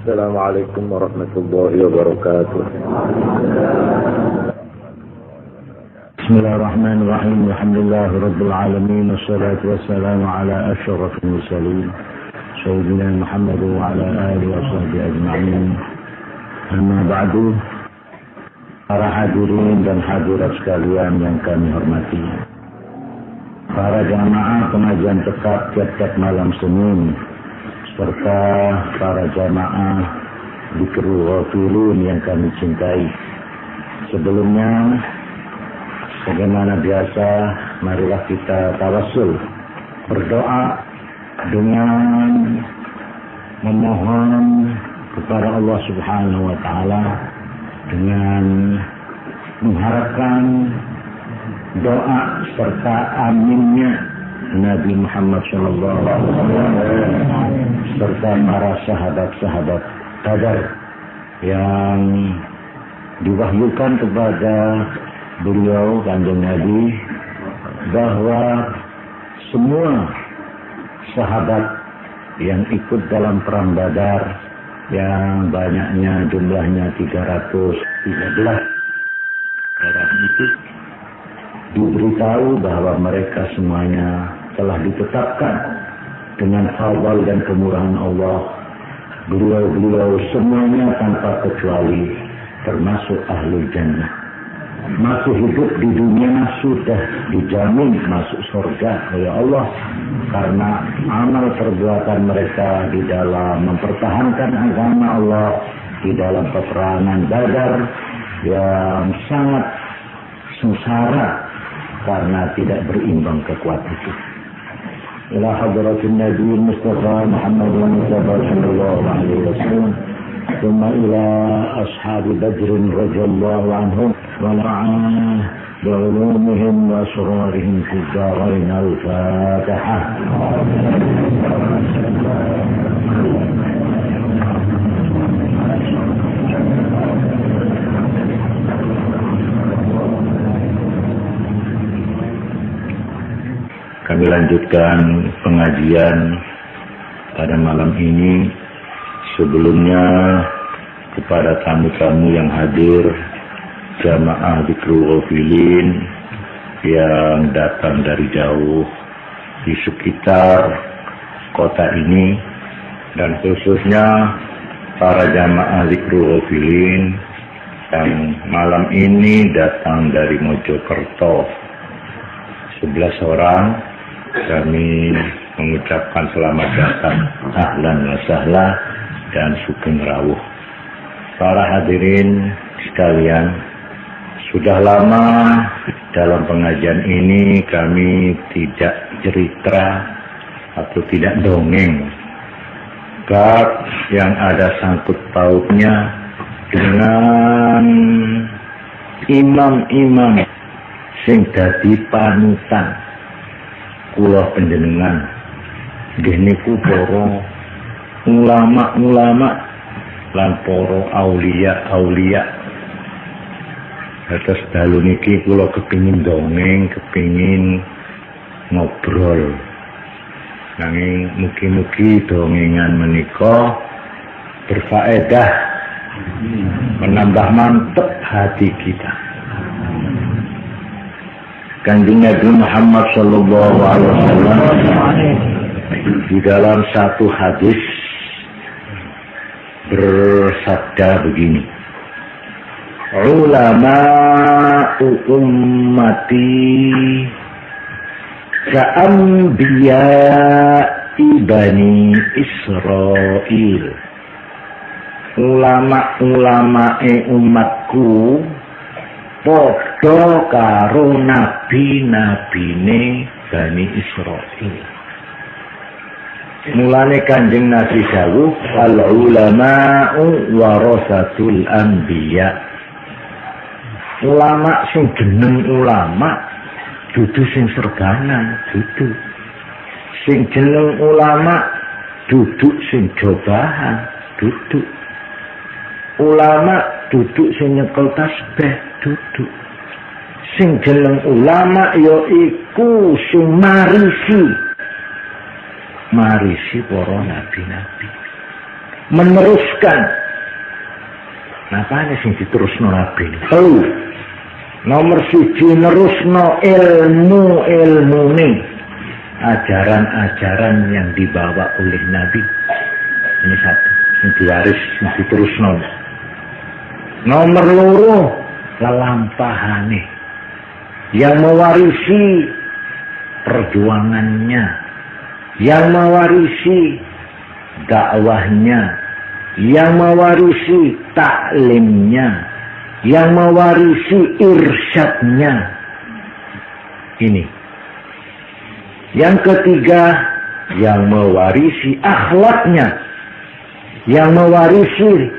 Assalamualaikum warahmatullahi wabarakatuh. Bismillahirrahmanirrahim. Alhamdulillahirabbil alamin wassalatu wassalamu ala asyrafil mursalin sayyidina Muhammad wa ala alihi washabbihi ajma'in. Amma ba'du. Para hadirin dan hadirat sekalian yang kami hormati, para jamaah pengajian tetap tiap-tiap malam Senin, serta para jamaah Dzikrul Ghafilin yang kami cintai. Sebelumnya, sebagaimana biasa, marilah kita tawassul, berdoa dengan memohon kepada Allah Subhanahu wa taala, dengan mengharapkan doa serta aminnya Nabi Muhammad SAW serta para sahabat-sahabat Badar yang diwahyukan kepada beliau Kanjeng Nabi bahwa semua sahabat yang ikut dalam perang Badar yang banyaknya jumlahnya 313 orang itu diberitahu bahwa mereka semuanya telah ditetapkan dengan fadl dan kemurahan Allah. Beliau semuanya tanpa kecuali termasuk ahli jannah. Masih hidup di dunia sudah dijamin masuk surga oleh Allah karena amal perbuatan mereka di dalam mempertahankan agama Allah di dalam peperangan Badar yang sangat sengsara karena tidak berimbang kekuatan itu. Ila hadratin Nabi Mustafa Muhammad sallallahu alaihi wasallam, thumma ila ashabi Badr radhiyallahu anhum wa na'am بعلومهم وأسرارهم في الدارين. الفاتحة. Kami lanjutkan pengajian pada malam ini. Sebelumnya kepada tamu-tamu yang hadir, jamaah Dzikrul Ghafilin yang datang dari jauh di sekitar kota ini, dan khususnya para jamaah Dzikrul Ghafilin yang malam ini datang dari Mojokerto, 11 orang. Kami mengucapkan selamat datang, ahlan wa sahlan dan sugeng rawuh. Para hadirin sekalian, sudah lama dalam pengajian ini kami tidak cerita atau tidak dongeng bab yang ada sangkut pautnya dengan imam-imam sing dadi panutan kula panjenengan, nggih niku para ulama-ulama lan para aulia-aulia. Atas dalu niki kula kepingin dongeng, kepingin ngobrol. Nanging mugi-mugi dongengan menika berfaedah, menambah mantep hati kita. Kanjeng Nabi Muhammad sallallahu alaihi wasallam di dalam satu hadis bersabda begini: ulama ummati ka'anbiya Bani Israil. Ulama-ulamae umatku padha karo nabi-nabine Bani Israil. Mulane Kanjeng Nabi dawuh, al ulama'u warasatul anbiya. Ulama sing jeneng ulama dudu sing serganan, dudu sing jeneng ulama duduk sing jobahan, duduk ulama duduk sing nyekel tasbih, duduk sing jeneng ulama ya iku sing marisi para nabi-nabi. meneruskan. Napane sing diterusno Nabi? Nomor 1 nerusno ilmu-ilmune, ajaran-ajaran yang dibawa oleh Nabi. Ini satu, yang diwaris, yang diterusno. Nomor 2 lelampahane, yang mewarisi perjuangannya, yang mewarisi dakwahnya, yang mewarisi taklimnya, yang mewarisi irsyadnya. Ini. Yang ketiga, yang mewarisi akhlaknya, yang mewarisi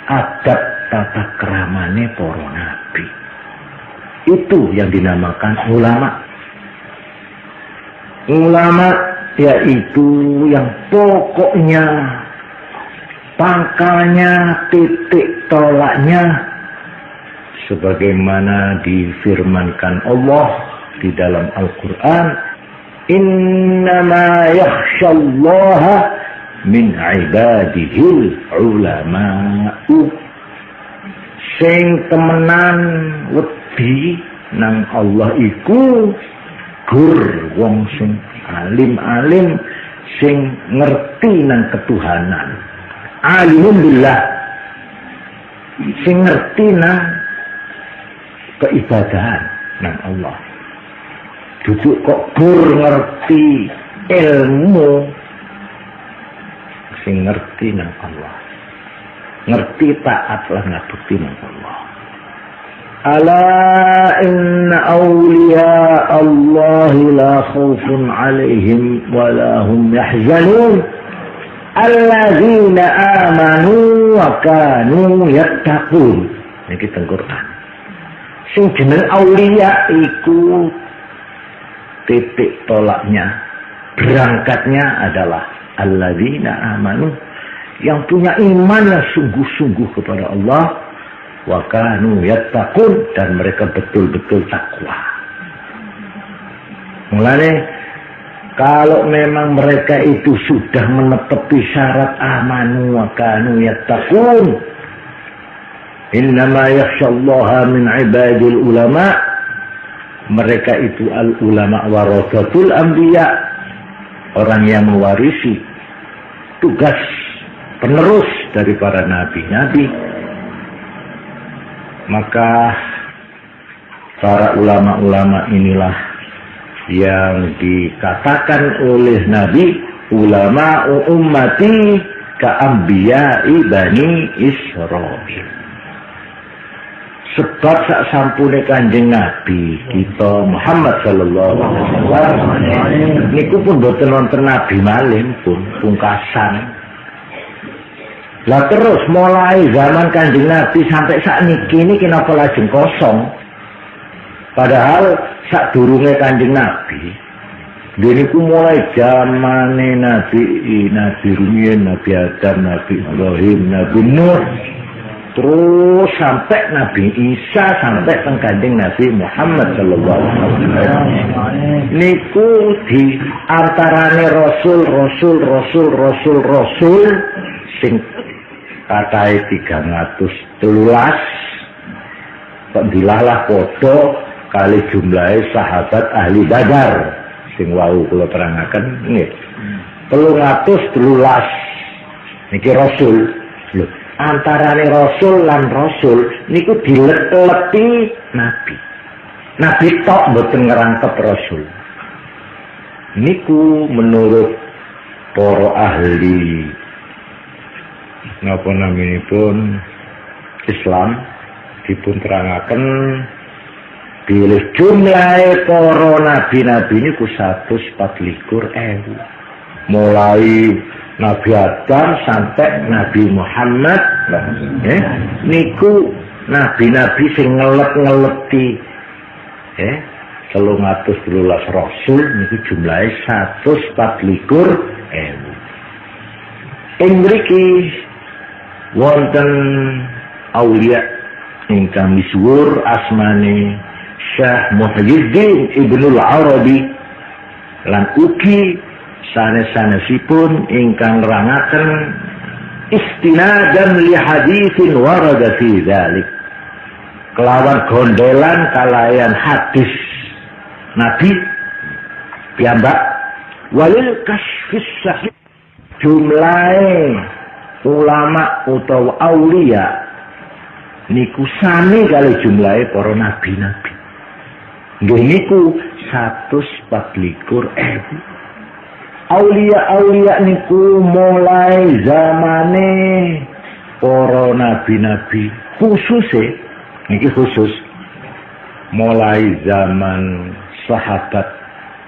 adab tata keramane para nabi. Itu yang dinamakan ulama. Ulama yaitu yang pokoknya, pangkalnya, titik tolaknya, sebagaimana difirmankan Allah di dalam Al-Quran, innama yakhshallaha min ibadihil ulama'u. Sing temenan wedi nang Allah iku gur wong sing alim-alim, sing ngerti nang ketuhanan. Alimum billah, sing ngerti nang keibadahan nang Allah. Duduk kok gur ngerti ilmu, sing ngerti nang Allah, ngerti taat lan ngabekti nang Allah. Ala inna awliya Allah la khawfun alaihim wa la hum yahzanun alladzina amanu wa kanu yattaqun. Niki teng Quran. Sing jeneng aulia iku titik tolaknya, berangkatnya adalah alladzina amanu, yang punya iman yang sungguh-sungguh kepada Allah, wa kanu yattaqun, dan mereka betul-betul takwa. Mulane kalau memang mereka itu sudah menetepi syarat amanu wa kanu yattaqun, innama yakhshallaha min ibadil ulama, mereka itu al ulama warasatul anbiya, orang yang mewarisi tugas penerus dari para nabi-nabi. Maka para ulama-ulama inilah yang dikatakan oleh Nabi, ulama ummati ka'ambiya'i bani Israil. Sebab sak sampune Kanjeng Nabi kita Muhammad sallallahu alaihi wasallam niku pun boten wonten nabi malih pun pungkasan. Lah terus mulai zaman Kanjeng Nabi sampai saat niki kenapa lajeng kosong? Padahal sak durunge Kanjeng Nabi, niku mulai zamane Nabi rumiyin, Nabi Adam, Nabi Ibrahim, Nabi Nuh, terus sampai Nabi Isa, sampai teng Kanjeng Nabi Muhammad sallallahu alaihi wasallam. Niku di antarane rasul sing katai 313 kok dilalah podo kali jumlahe sahabat ahli Badar sing wau kula terangaken nggih 313 niki rasul. Lho, antarane rasul lan rasul niku dileti nabi tok mboten ngerangkep rasul. Niku menurut para ahli napa naminipun Islam dipun terangaken bilih jumlahe para nabi-nabi niku 124.000, mulai Nabi Adam sampai Nabi Muhammad. Niku nabi-nabi sing ngelet-ngeleti 313 rasul niku jumlahe 124.000. Ing mriki wonten aulia ingkang misuwur asmane Syekh Muhyiddin Ibnul Arabi lan ugi sanes-sanesipun ingkang nerangaken istinadan li haditsin warada fi dzalik. Kelawan gondelan kalayan hadis Nabi piyambak walil kasfis sahih jumlahe ulama utawa aulia niku sami kali jumlahe para nabi-nabi. Nggih niku 124.000. Aulia niku mulai zamane para nabi-nabi khusus niki khusus mulai zaman sahabat,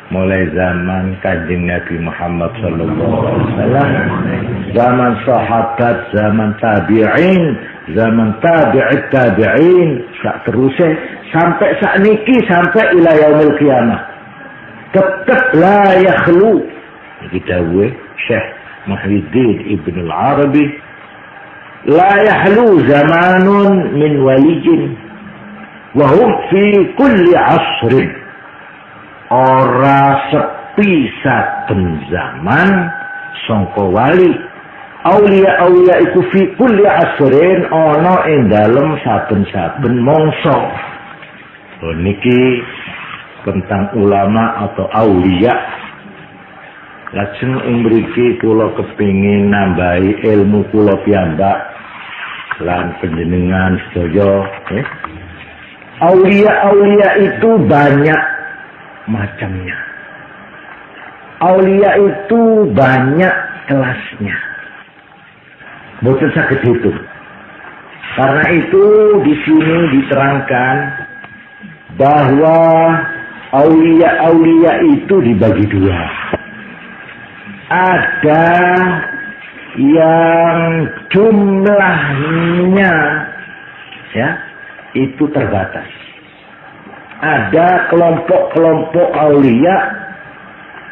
mulai zaman Kanjeng Nabi Muhammad sallallahu alaihi wasallam, zaman sahabat, zaman tabi'in, zaman tabi'it tabi'in, sak teruse sampai sak niki sampai ila yaumil qiyamah. Tetap la yakhlu iki dawuh Syekh Muhyiddin Ibn al-Arabi, la yakhlu zamanun min walijin wa hum fi kulli asrin. Ora sepi saben zaman sangka wali. Aulia iku fi kulli asrin ana ing dalem saben-saben mangsa. Niki tentang ulama atau aulia. Lajeng ing mriki kula kepingin nambahi ilmu kula piyambak lan panjenengan sedaya. Aulia itu banyak macamnya. Aulia itu banyak kelasnya. Boten saged dihitung. Karena itu di sini diterangkan bahwa aulia itu dibagi dua. Ada yang jumlahnya ya itu terbatas. Ada kelompok-kelompok aulia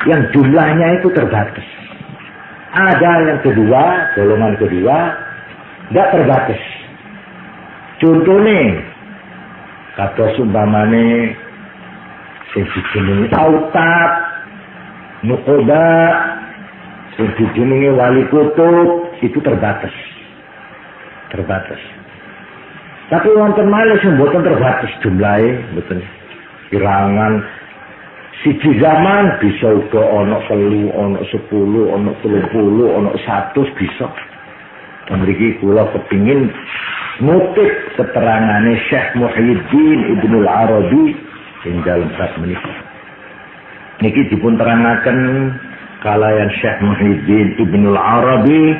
yang jumlahnya itu terbatas. Ada yang kedua, golongan kedua, tidak terbatas. Contohnya, kata sumpamane, sing dijenengi Autab, Nukoba, sing dijenengi Wali Kutub, itu terbatas. Terbatas. Tapi wonten malih sing mboten terbatas jumlahe, mboten kirangan siji zaman bisa uga ana 3, ana 10, ana 30, ana 100 bisa. Mriki kula kepingin ngutip keterangane Syekh Muhyiddin Ibn al-Arabi ing dalem bab menika. Niki dipun terangaken kalayan Syekh Muhyiddin Ibn al-Arabi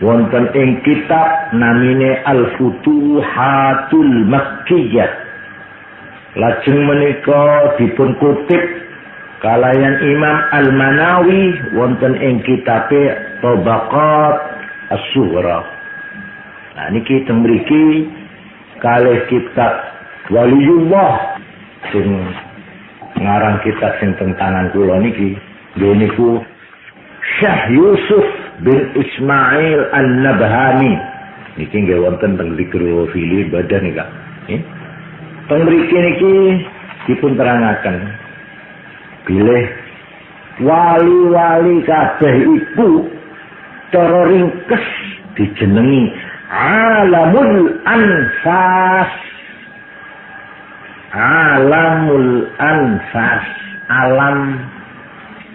wonten ing kitab namine Al-Futuhatul Makkiyah. Lajeng menika dipun kutip kalayan Imam Al-Manawi wonten ing kitabe Tabaqat As-Sughra. Nah niki teng mriki kalih kitab Waliullah sing ngarang kitab sing teng tangan kula niki nggih niku Syekh Yusuf bin Ismail An-Nabhani. Niki nggih wonten teng Zikrul Badan nika. Teng mriki niki dipun terangaken bilih wali-wali kabeh iku cara ringkes dijenengi Alamul Anfas. Alamul Anfas, alam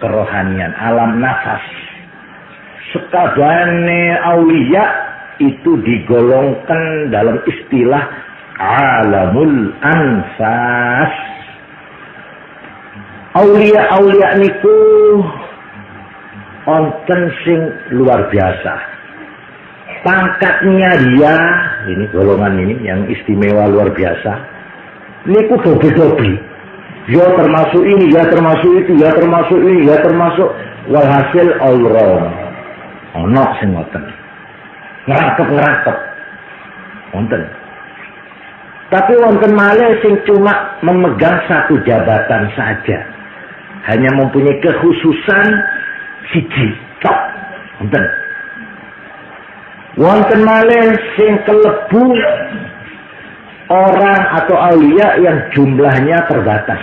kerohanian, alam nafas. Sekabehane aulia itu digolongkan dalam istilah Alamul Anfas. Aulia niku wonten sing luar biasa. Pangkatnya dia, ini golongan ini yang istimewa luar biasa. Niku dobi-dobi. Ya termasuk ini, ya termasuk itu, ya termasuk ini, ya termasuk walhasil all-round. Ono sing ngoten. Ngerakep. Wonten. Tapi wonten malih sing cuma memegang satu jabatan saja. Hanya mempunyai kekhususan siji. Tok. Wonten. Wonten malih sing kelebu orang atau aulia yang jumlahnya terbatas.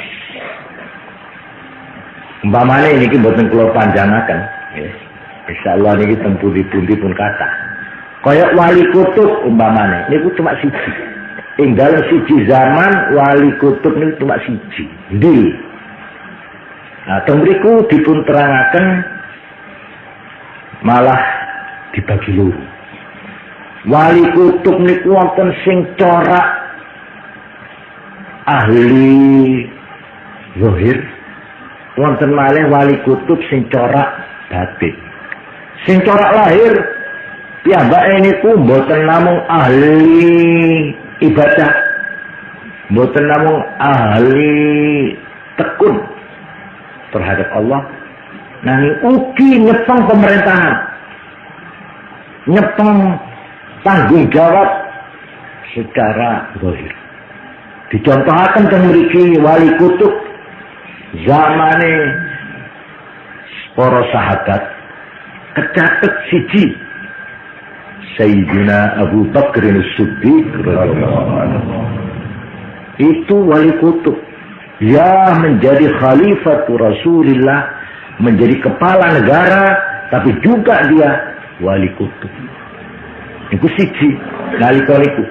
Umpamane niki mboten kula panjangaken, nggih. Insyaallah niki teng pundi-pundi pun kathah. Kaya wali kutub umpamane niku cuma siji. Ing dalem siji zaman wali kutub niku cuma siji. Ndi? Nah, teng mriku dipun terangaken malah dibagi loro. Wali kutub niku wonten sing corak ahli zahir, wonten malih wali kutub sing corak batin. Sing corak lahir piyambake niku mboten namung ahli ibadah, mboten namung ahli tekun terhadap Allah, nanging ugi nyepeng pemerintahan, nyepeng tanggung jawab secara zahir. Dicontohaken teng mriki wali kutub zamane para sahabat kecatet siji Sayyidina Abu Bakar As-Siddiq radhiyallahu anhu. Itu wali kutub. Dia menjadi khalifah Rasulullah, menjadi kepala negara, tapi juga dia wali kutub. Iku siji nalika niku.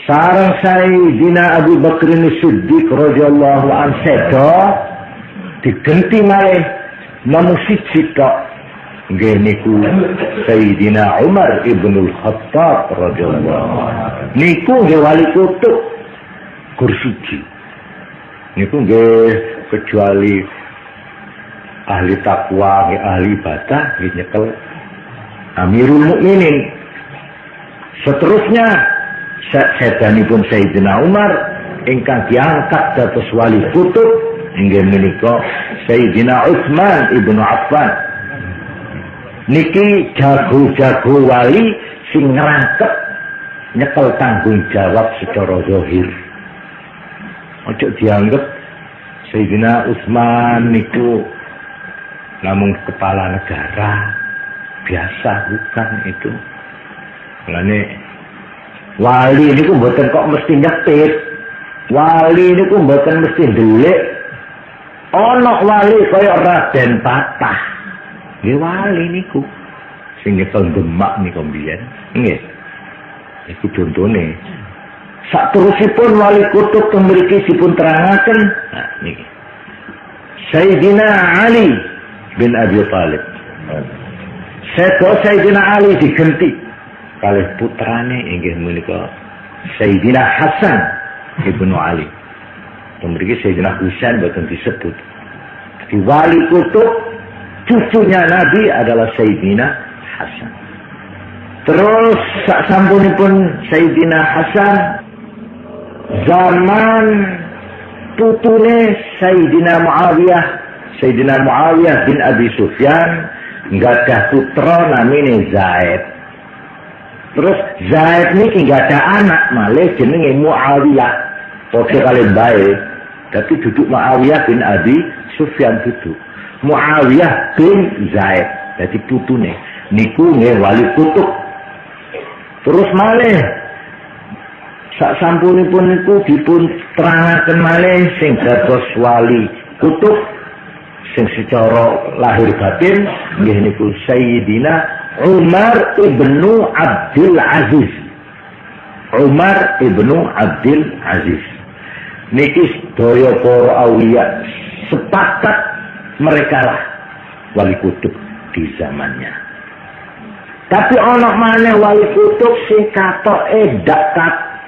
Sareng Sayyidina Abu Bakar As-Siddiq radhiyallahu anhu sedo digenti malih namung siji tok. Nggih niku Sayyidina Umar ibnul Khattab radhiyallahu anhu. Niku nggih wali kutub kursiji. Niku nggih kecuali ahli takwa, ahli ibadah nggih nyekel Amirul Mukminin. Seterusnya sedanipun Sayyidina Umar ingkang diangkat dados wali kutub inggih menika Sayyidina Utsman ibnu Affan. Niki jago-jago wali sing ngerangkep nyekel tanggung jawab secara zahir. Ojo dianggap Sayyidina Utsman niku namung kepala negara biasa, bukan itu. Mulane wali niku mboten kok mesti nyetit. Wali niku mboten mesti ndelik. Ana wali kaya Raden Patah. Nggih wali niku sing nyekel Demak niku mbiyen. Nggih. Iku contone. Saterusipun wali kutub teng mriki dipun terangaken. Nah niki. Sayyidina Ali bin Abi Thalib. Sayyidina Ali digenti kalih putrane inggih menika Sayyidina Hasan ibnu Ali. Teng mriki Sayyidina Husain boten disebut. Di wali kutub cucunya Nabi adalah Sayyidina Hasan. Terus sampunipun Sayyidina Hasan zaman putune Sayyidina Muawiyah bin Abi Sufyan nggadah putra namine Zaid. Terus Zaid niki nggadah anak malih jenenge Muawiyah. Padha kalih bae. Tapi duduk Muawiyah bin Abi Sufyan duduk. Muawiyah bin Zaid dadi putune niku nggih wali kutub. Terus malih sak sampunipun niku dipun terangaken malih sing dados wali kutub sing secara lahir batin nggih niku Sayyidina Umar ibnu Abdul Aziz. Umar ibnu Abdul Aziz niki sedaya para awliya sepakat mereka lah wali kutub di zamannya. Tapi ana maneh wali kutub sing katoke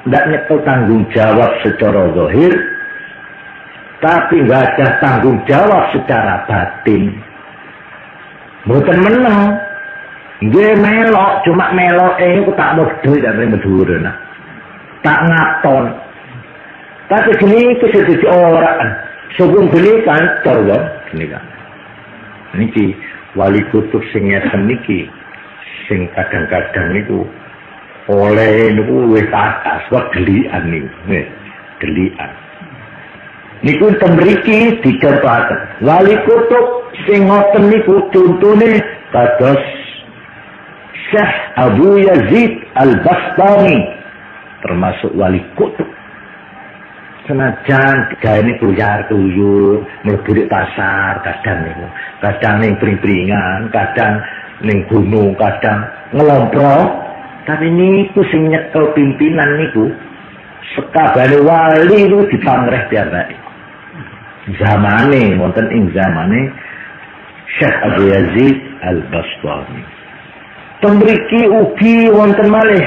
ndak nyekel tanggung jawab secara zahir, tapi nggak ada tanggung jawab secara batin. Mboten meneng. Nggih melok, cuma melok iku tak modho tak medhuwur nah. Tak ngaton. Tapi gini itu sedikit orang. Sebelum beli kantor kan, ini kan. Niki wali kutub sing ngeten niki, sing kadang-kadang niku oleh niku wis atas wae gelian niku, nggih, gelian. Niku temriki dicontohaken. Wali kutub sing ngoten niku contone kados Syekh Abu Yazid Al-Bastami termasuk wali kutub. Senajan gawe ini kuyar-kuyur, mlebu pasar, kadang ning pring-pringan, kadang ning gunung, kadang ngelomprok, Tapi niku sing nyekel pimpinan niku sekabane wali niku dipangreh piyambake. Zamane wonten ing zamane Syekh Abu Yazid Al-Bastami. Temriki ugi wonten malih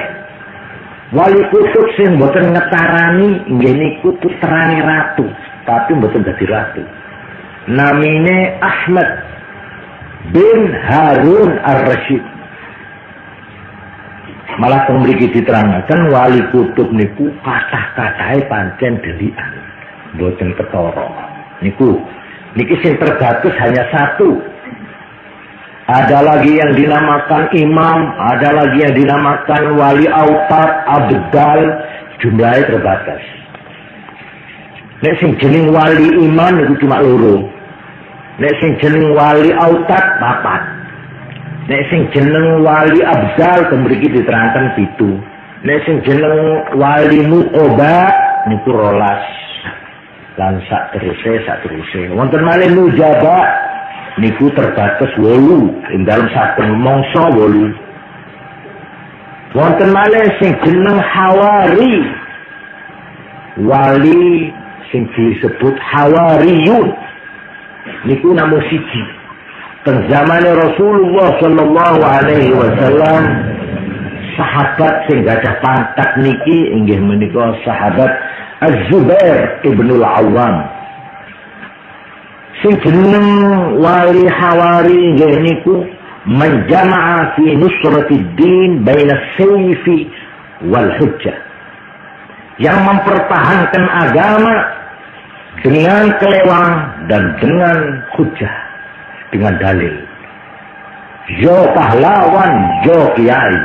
wali kutub sing mboten ngetarani nggih niku putrane ratu, tapi mboten dadi ratu. Namine Ahmad bin Harun Ar-Rasyid. Malah temriki diterangaken wali kutub niku kathah-kathahe pancen delikan, mboten ketara. Niki sing terbatas hanya satu. Ada lagi yang dinamakan imam, ada lagi yang dinamakan wali autat, abdal, jumlahnya terbatas. Nek sing jeneng wali imam itu cuma loro. Nek sing jeneng wali autat 4. Nek sing jeneng wali abdal mriki diterangkan 7. Nek sing jeneng wali nuqoba niku 12. Lan sak teruse. Wonten malih nujaba niku terbatas 8 ing dalem saben mangsa 8. Wonten malih sing jeneng hawari. Wali sing disebut hawariyun niku namung siji. Teng zamane Rasulullah sallallahu alaihi wasallam sahabat sing gadah pangkat niki inggih menika sahabat Az-Zubair ibnul Awwam. Sing jeneng wali hawari nggih niku menjama'a fi nusratid din baina sayfi wal hujjah. Yang mempertahankan agama dengan kelewang dan dengan hujjah, dengan dalil. Yo pahlawan, yo kiai.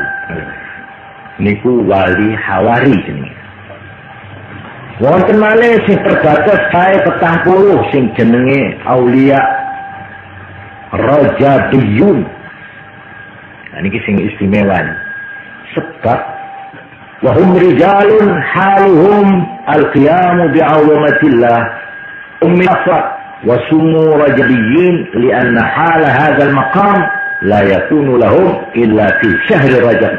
Niku wali hawari jenenge. Wonten malih sing terbatas kae 40 sing jenenge aulia rajabiyun. Niki sing istimewa. Sebab wahum rijalun haluhum al-qiyamu bi'awamatillah ummi asfar wa sumu rajabiyin lianna hala hadzal maqam la yakunu lahum illa fi syahri rajab.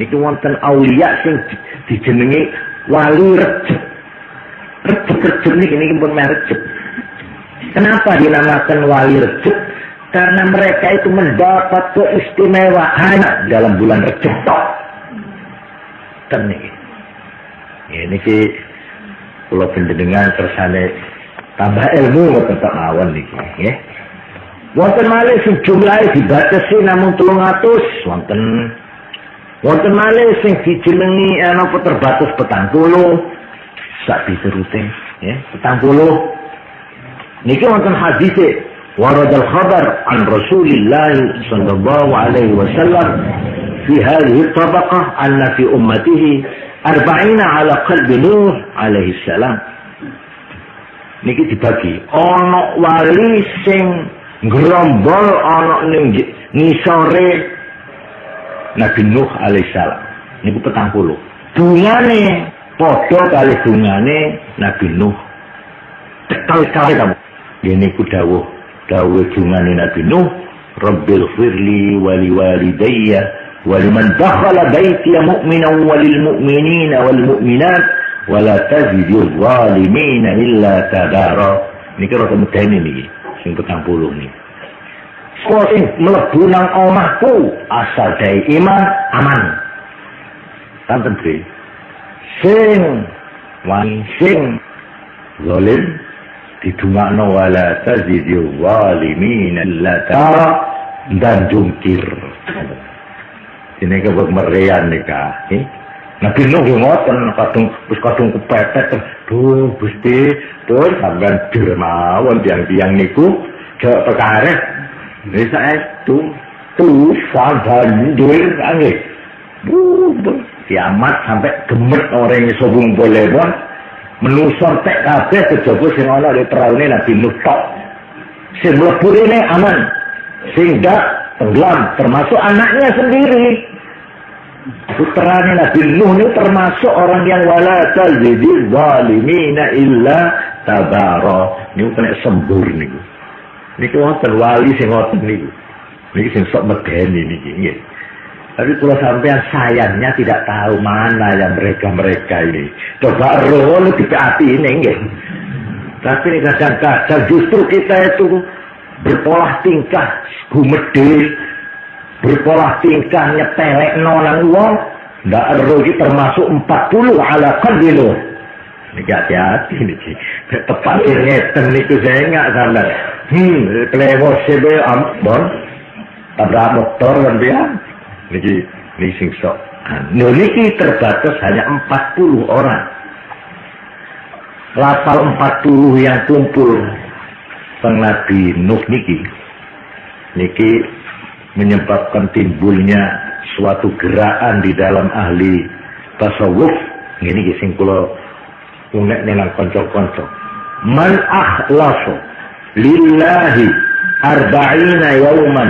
Niki wonten aulia sing dijenengi wali Rejab. Rejab ini pun Rejab. Kenapa dinamakan wali Rejab? Karena mereka itu mendapat keistimewaan dalam bulan Rejab. Ini ki kalau pendengar tersane tambah ilmu tetap mawon niki, ya. Wonten malih sing jumlahe dibatasi namung 300 wonten. Wonten malih sing dijenengi napa terbatas 40 sak piturute ya 40 niki wonten hadis warad al-khabar an Rasulillah sallallahu alaihi wasallam fi hadhihi tabaqah anna fi ummatihi 40 ala qalbi Nuh alaihi salam. Niki dibagi ana wali sing ngrombol ana ning ngisore Nabi Nuh alaihissalam. Niku 40. Dungane padha kali dungane Nabi Nuh. Kali kamu. Niku dawuh dungane Nabi Nuh, Rabbil firli wa liwalidayya wa liman dakhala baiti mu'minan wa lil mu'minina wal mu'minat wa la tazidil zalimina illa tabara. Niki rada medeni niki sing 40 niki. Sing mlebu nang omahku asal dari iman aman. Tanten dri. Sing wani sing zalim didungakno wala tazidu zalimin illa tara dan jungkir. Ini kebak merian nika. Nabi Nuh ngoten kadung kepepet. Duh Gusti, pun sampean dermawon tiang-tiang niku jek perkara bisa itu tufan banjir angin kiamat sampai gemet orang yang sobung boleh pun menusor tek kabeh kejaba sing ana di peraune Nabi Nuh tok sing mlebu rene aman sing dak tenggelam termasuk anaknya sendiri. Putrane Nabi Nuh ini termasuk orang yang wala tazidil zalimina illa tabara. Niku kena sembur niku. Niki wonten wali sing ngoten niku. Niki sing sok medeni niki nggih. Tapi kalau sampean sayangnya tidak tahu mana yang mereka ini. Coba roh lu hati ini enggak. Tapi kadang-kadang justru kita itu berpolah tingkah gumede, berpolah tingkah nyepelek nang wong, ndak ero iki termasuk 40 ala qalbinu. Niki hati-hati niki. Tepat ngeten niku saya enggak sampean. Klewo sebe ampun. Tabrak motor kan dia. Niki sing sok. Niki terbatas hanya 40 orang. Lapal 40 yang kumpul sang Nabi Nuh niki menyebabkan timbulnya suatu gerakan di dalam ahli tasawuf. Ini sing kula unek nang kanca-kanca. Man akhlasu lillahi 40 yawman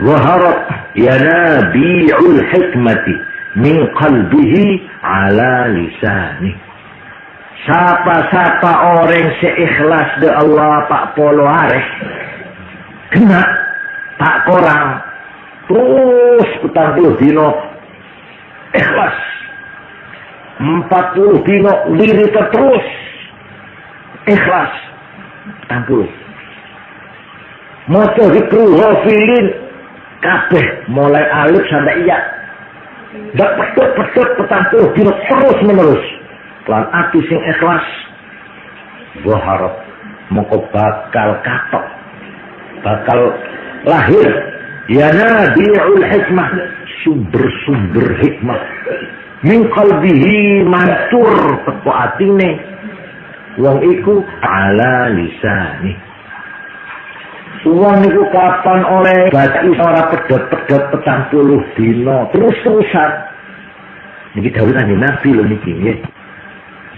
zaharat yanabi'ul hikmati min qalbihi ala lisani. Siapa-siapa orang seikhlas de Allah Pak Polo areh kena tak korang terus 40 dino ikhlas 40 dino diri terus ikhlas 40 moto dikru hafilin kabeh mulai alif sampai iya dak pedot 40 dino terus menerus lan ati sing ikhlas zaharat moko bakal katok bakal lahir ya nabiul hikmah sumber-sumber hikmah min qalbihi mantur teko atine wong iku ala lisani wong niku kapan oleh baca ora pedhot-pedhot 40 dina terus-terusan niki dawuh kanjeng Nabi lho niki nggih.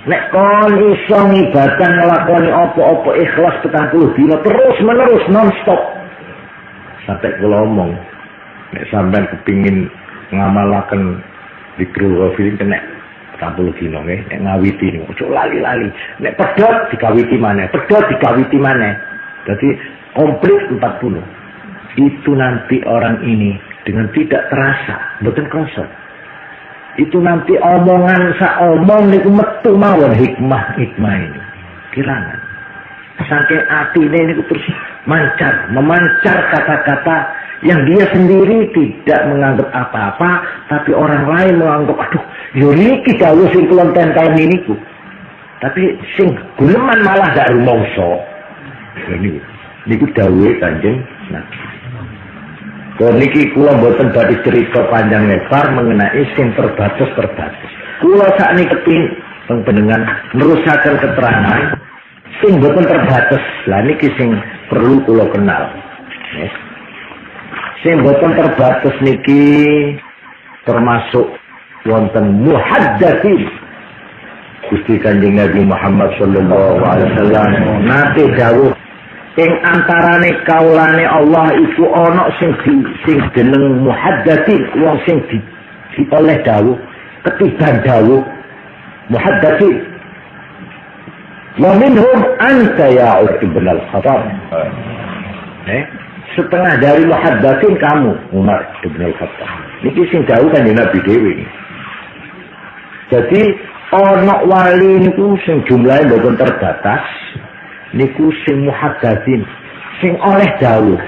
Nek kon iso ngibadah nglakoni apa-apa ikhlas 40 dina terus menerus non stop. Sampai kula omong nek sampean kepingin ngamalaken zikru ghafilin kena 40 dina nggih, nek ngawiti niku ojo lali-lali. Nek pedhot dikawiti maneh, pedhot dikawiti maneh. Dadi komplit 40. Itu nanti orang ini dengan tidak terasa, mboten krasa. Itu nanti omongan saomong niku metu mawon hikmah ini. Kirangan. Saking atine niku terus memancar kata-kata yang dia sendiri tidak menganggap apa-apa, tapi orang lain menganggap aduh, yo niki dawuh sing kelonten kae niku. Tapi sing guleman malah gak rumangsa. Niku dawuhe Kanjeng Nabi. Kalau niki kula mboten badhe cerita panjang lebar mengenai sing terbatas. Kula sakniki keping panjenengan nerusaken keterangan sing mboten terbatas. Lah niki sing perlu kula kenal. Yes. Sing mboten terbatas niki termasuk wonten muhaddatsin. Gusti Kanjeng Nabi Muhammad sallallahu alaihi wasallam nate dawuh ing antarane kaulane Allah iku ana sing jeneng muhaddatsin, wong sing dioleh dawuh, ketiban dawuh muhaddatsin. Wa minhum anta ya Ibn al-Khattab. Setengah dari muhaddatsin kamu, Umar Ibn al-Khattab. Niki sing dawuh Kanjeng Nabi dhewe. Jadi ana wali niku sing jumlahe mboten terbatas. Niku sing muhaddatsin sing oleh dawuh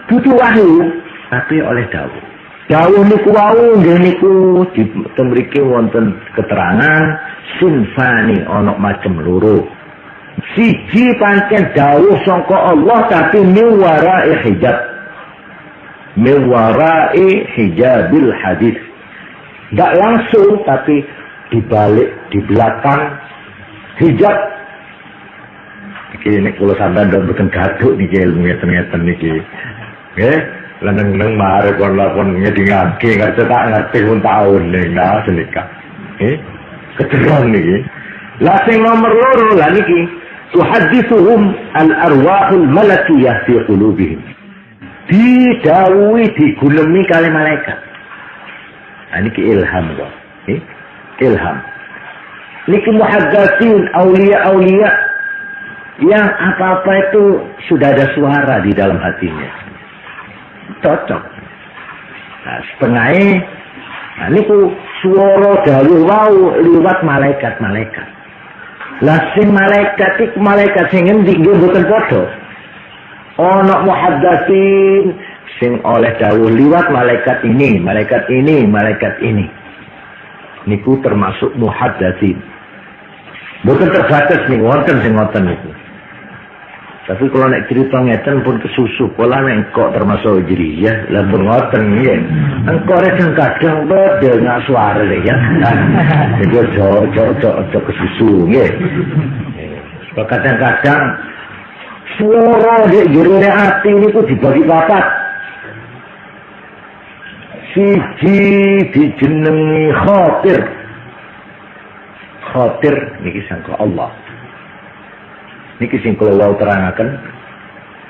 dudu wahyu tapi oleh dawuh. Dawuh niku wau nggih niku ditemriki wonten keterangan sinfani ana macem loro. Siji pancen dawuh saka Allah tapi miwara'i hijab. Miwara'i hijabil hadis. Enggak langsung tapi dibalik di belakang hijab. Iki nek kula sampean ndok mboten gaduh niki ilmu ngeten-ngeten niki. Nggih, leneng-leneng mare kon lakon ngedingake ngerti tak ngerti pun taun ning nah senika. Nggih. Keterangan niki. Lah sing nomor loro lah niki tuhaddithuhum al-arwahul malakiyah fi qulubihim. Didhawuhi digulemi kali malaikat. Nah niki ilham kok. Nggih. Ilham. Niki muhaddatsin aulia-aulia yang apa-apa itu sudah ada suara di dalam hatinya. Cocok. Nah, setengahnya Nah, niku swara dawuh wau liwat malaikat-malaikat. Lah sing malaikat iku malaikat sing endi nggih mboten padha. Ana muhaddatsin sing oleh dawuh liwat malaikat ini, malaikat ini, malaikat ini. Niku termasuk muhaddatsin. Mboten terbatas nih wonten sing ngoten niku. Tapi kalau nek cerita ngeten pun kesusu, pola nek kok termasuk jriyah, lah ngoten nggih. Engko rek kadang beda ngak suara ya. Jadi ojo kesusu nggih. Kadang-kadang suara di jerone ati niku dibagi papat. Siji dijenengi khatir. Khatir niki sangka Allah. Niki sing kula wau terangaken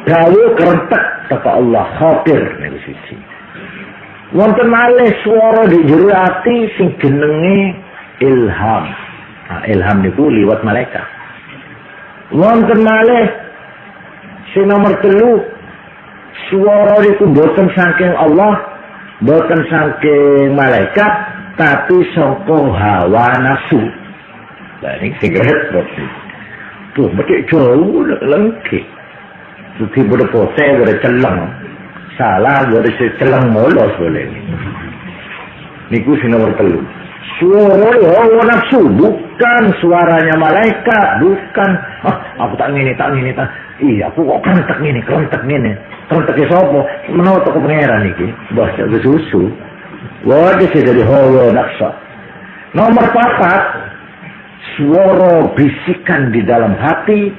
dawuh kerentek teka Allah khatir niku siji. Wonten malih swara di jero ati sing jenenge ilham. Nah, ilham niku liwat malaikat. Wonten malih sing nomor 3 swara niku boten saking Allah, boten saking malaikat, tapi saka hawa nafsu. Lah niki sing repot. Tuh, mesti jauh lengkit. Jadi berpote, berceleng. Salah, berceleng molos boleh. Niku sing nomor 3. Suara hawa nafsu, bukan suaranya malaikat, bukan. Aku tak ngini. Iya, aku kok kerentek ngini. Kerentek sapa? Menurut aku pangeran iki, bahasa susu. Waduh, sih dari hawa nafsu. Nomor 4. Suara bisikan di dalam hati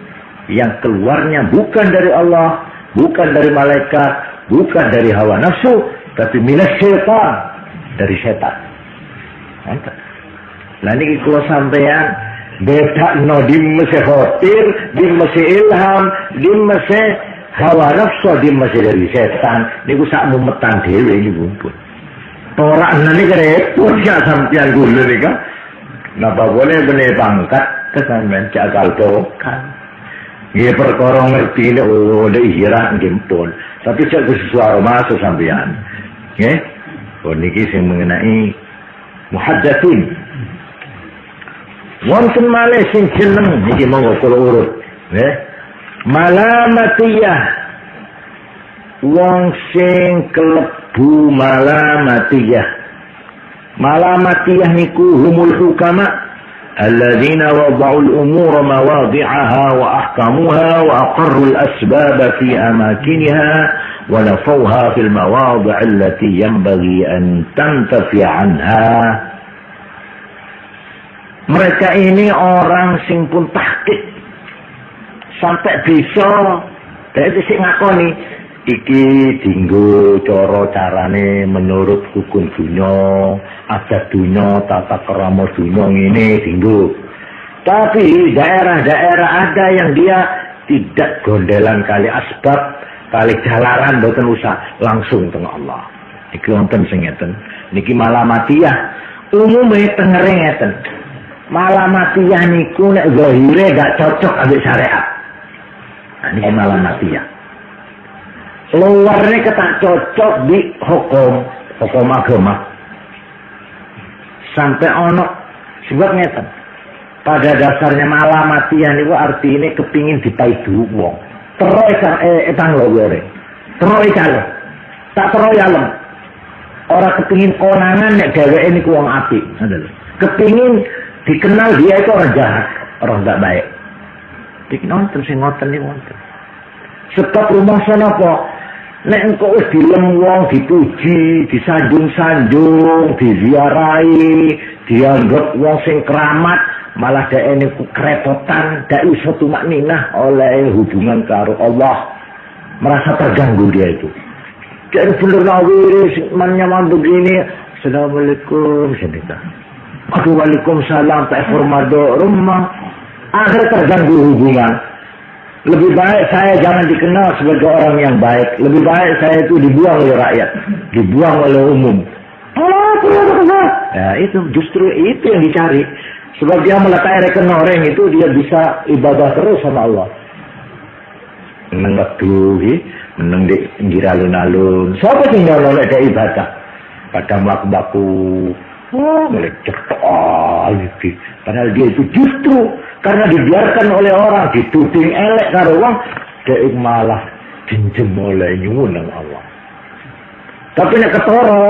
yang keluarnya bukan dari Allah, bukan dari malaikat, bukan dari hawa nafsu, tapi minas syaitan, dari setan. Mantap. Lah niki kula sampeyan bedakno di mese khatir, di mese ilham, di mese hawa nafsu, di mese dari setan. Niku sak mumetan dhewe niku pun. Ora nane repot ya sampeyan kula nika. Napa boleh benih pangkat kesampean cakal tokan. Nggih perkara ngerti ini udah ihira ngimpun. Tapi cak sesuatu masuk sampean. Nggih. Oh niki sing mengenai muhaddatsin. Wonten malih sing jeneng niki monggo kula urut. Nggih. Malamatiyah. Wong sing klebu malamatiyah. Malamatiyah niku humul hukama alladzina wada'u al-umura mawadhi'aha wa ahkamuha wa aqarru al-asbab fi amakiniha wa nafawha fil mawadhi' allati yanbaghi an tantafi' anha. Mereka ini orang sing pun tahqiq sampai bisa dadi sing ngakoni iki dinggo carane menurut hukum dunya, adat dunya, tata krama dunya ngene dinggo. Tapi daerah-daerah ada yang dia tidak gondelan kali asbab, kali jalaran mboten usah langsung teng Allah. Iki wonten sing ngeten. Niki malamatiyah umume tengere ngeten. Malamatiyah niku nek zahire gak cocok ambek syariat. Nah, niki malamatiyah. Luarnya ketak cocok di hukum agama. Sampai ono sebab ngeten. Pada dasarnya malamatiyah niku artine kepingin dipaidu wong. Terus etang lore. Terus calon. Tak terus alem. Ora kepingin konangan nek dheweke niku wong apik, ngoten lho. Kepingin dikenal dia itu orang jahat, orang enggak baik. Iki nonton sing ngoten niku wonten. Sebab rumah sana apa? Nek engko wis dilem wong dipuji, disanjung-sanjung, diziarahi, dianggap wong sing keramat, malah dhek niku kerepotan, dak iso tumakninah oleh hubungan karo Allah. Merasa terganggu dia itu. Dia bener nawiri nyaman begini, Assalamualaikum, sedekah. Aduh, waalaikumsalam, tak formado rumah. Akhir terganggu hubungan. Lebih baik saya jangan dikenal sebagai orang yang baik. Lebih baik saya itu dibuang oleh rakyat. Dibuang oleh umum. Ya itu justru itu yang dicari. Sebab dia meletakkan rekening itu dia bisa ibadah terus sama Allah. Menang waktu, menang di alun-alun. Siapa sih yang nolak ibadah? kadang mlaku-mlaku mulai cetok iki. Padahal dia itu justru karena dibiarkan oleh orang dituding elek karo wong, dia malah dinjem oleh nyuwun nang Allah. Tapi nek ketara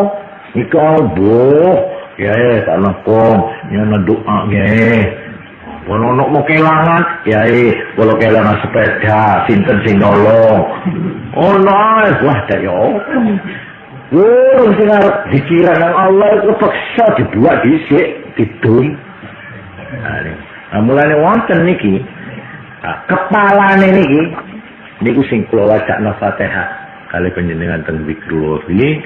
iki boh ya tak kong nyana doa nggih. Ono mau kelangan ya kalau kelangan sepeda sinten sing nolong. Wah dak yo. Sing arep dikira nang Allah itu paksa dibuat dhisik didum. Nah, mulane wonten niki kepalane niki niku sing kula wacana Fatihah kali panjenengan teng Zikrullahi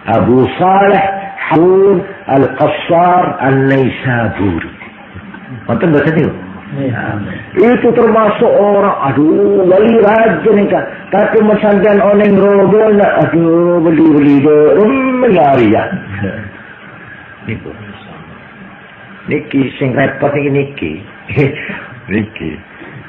Abu Saleh Harun Al-Qassar An-Naisaburi. Wonten boten niku? Itu termasuk orang wali rajin kan. Tapi mesandan oneng rodo beli melarian. Niku. Niki sing repot niki. Niki.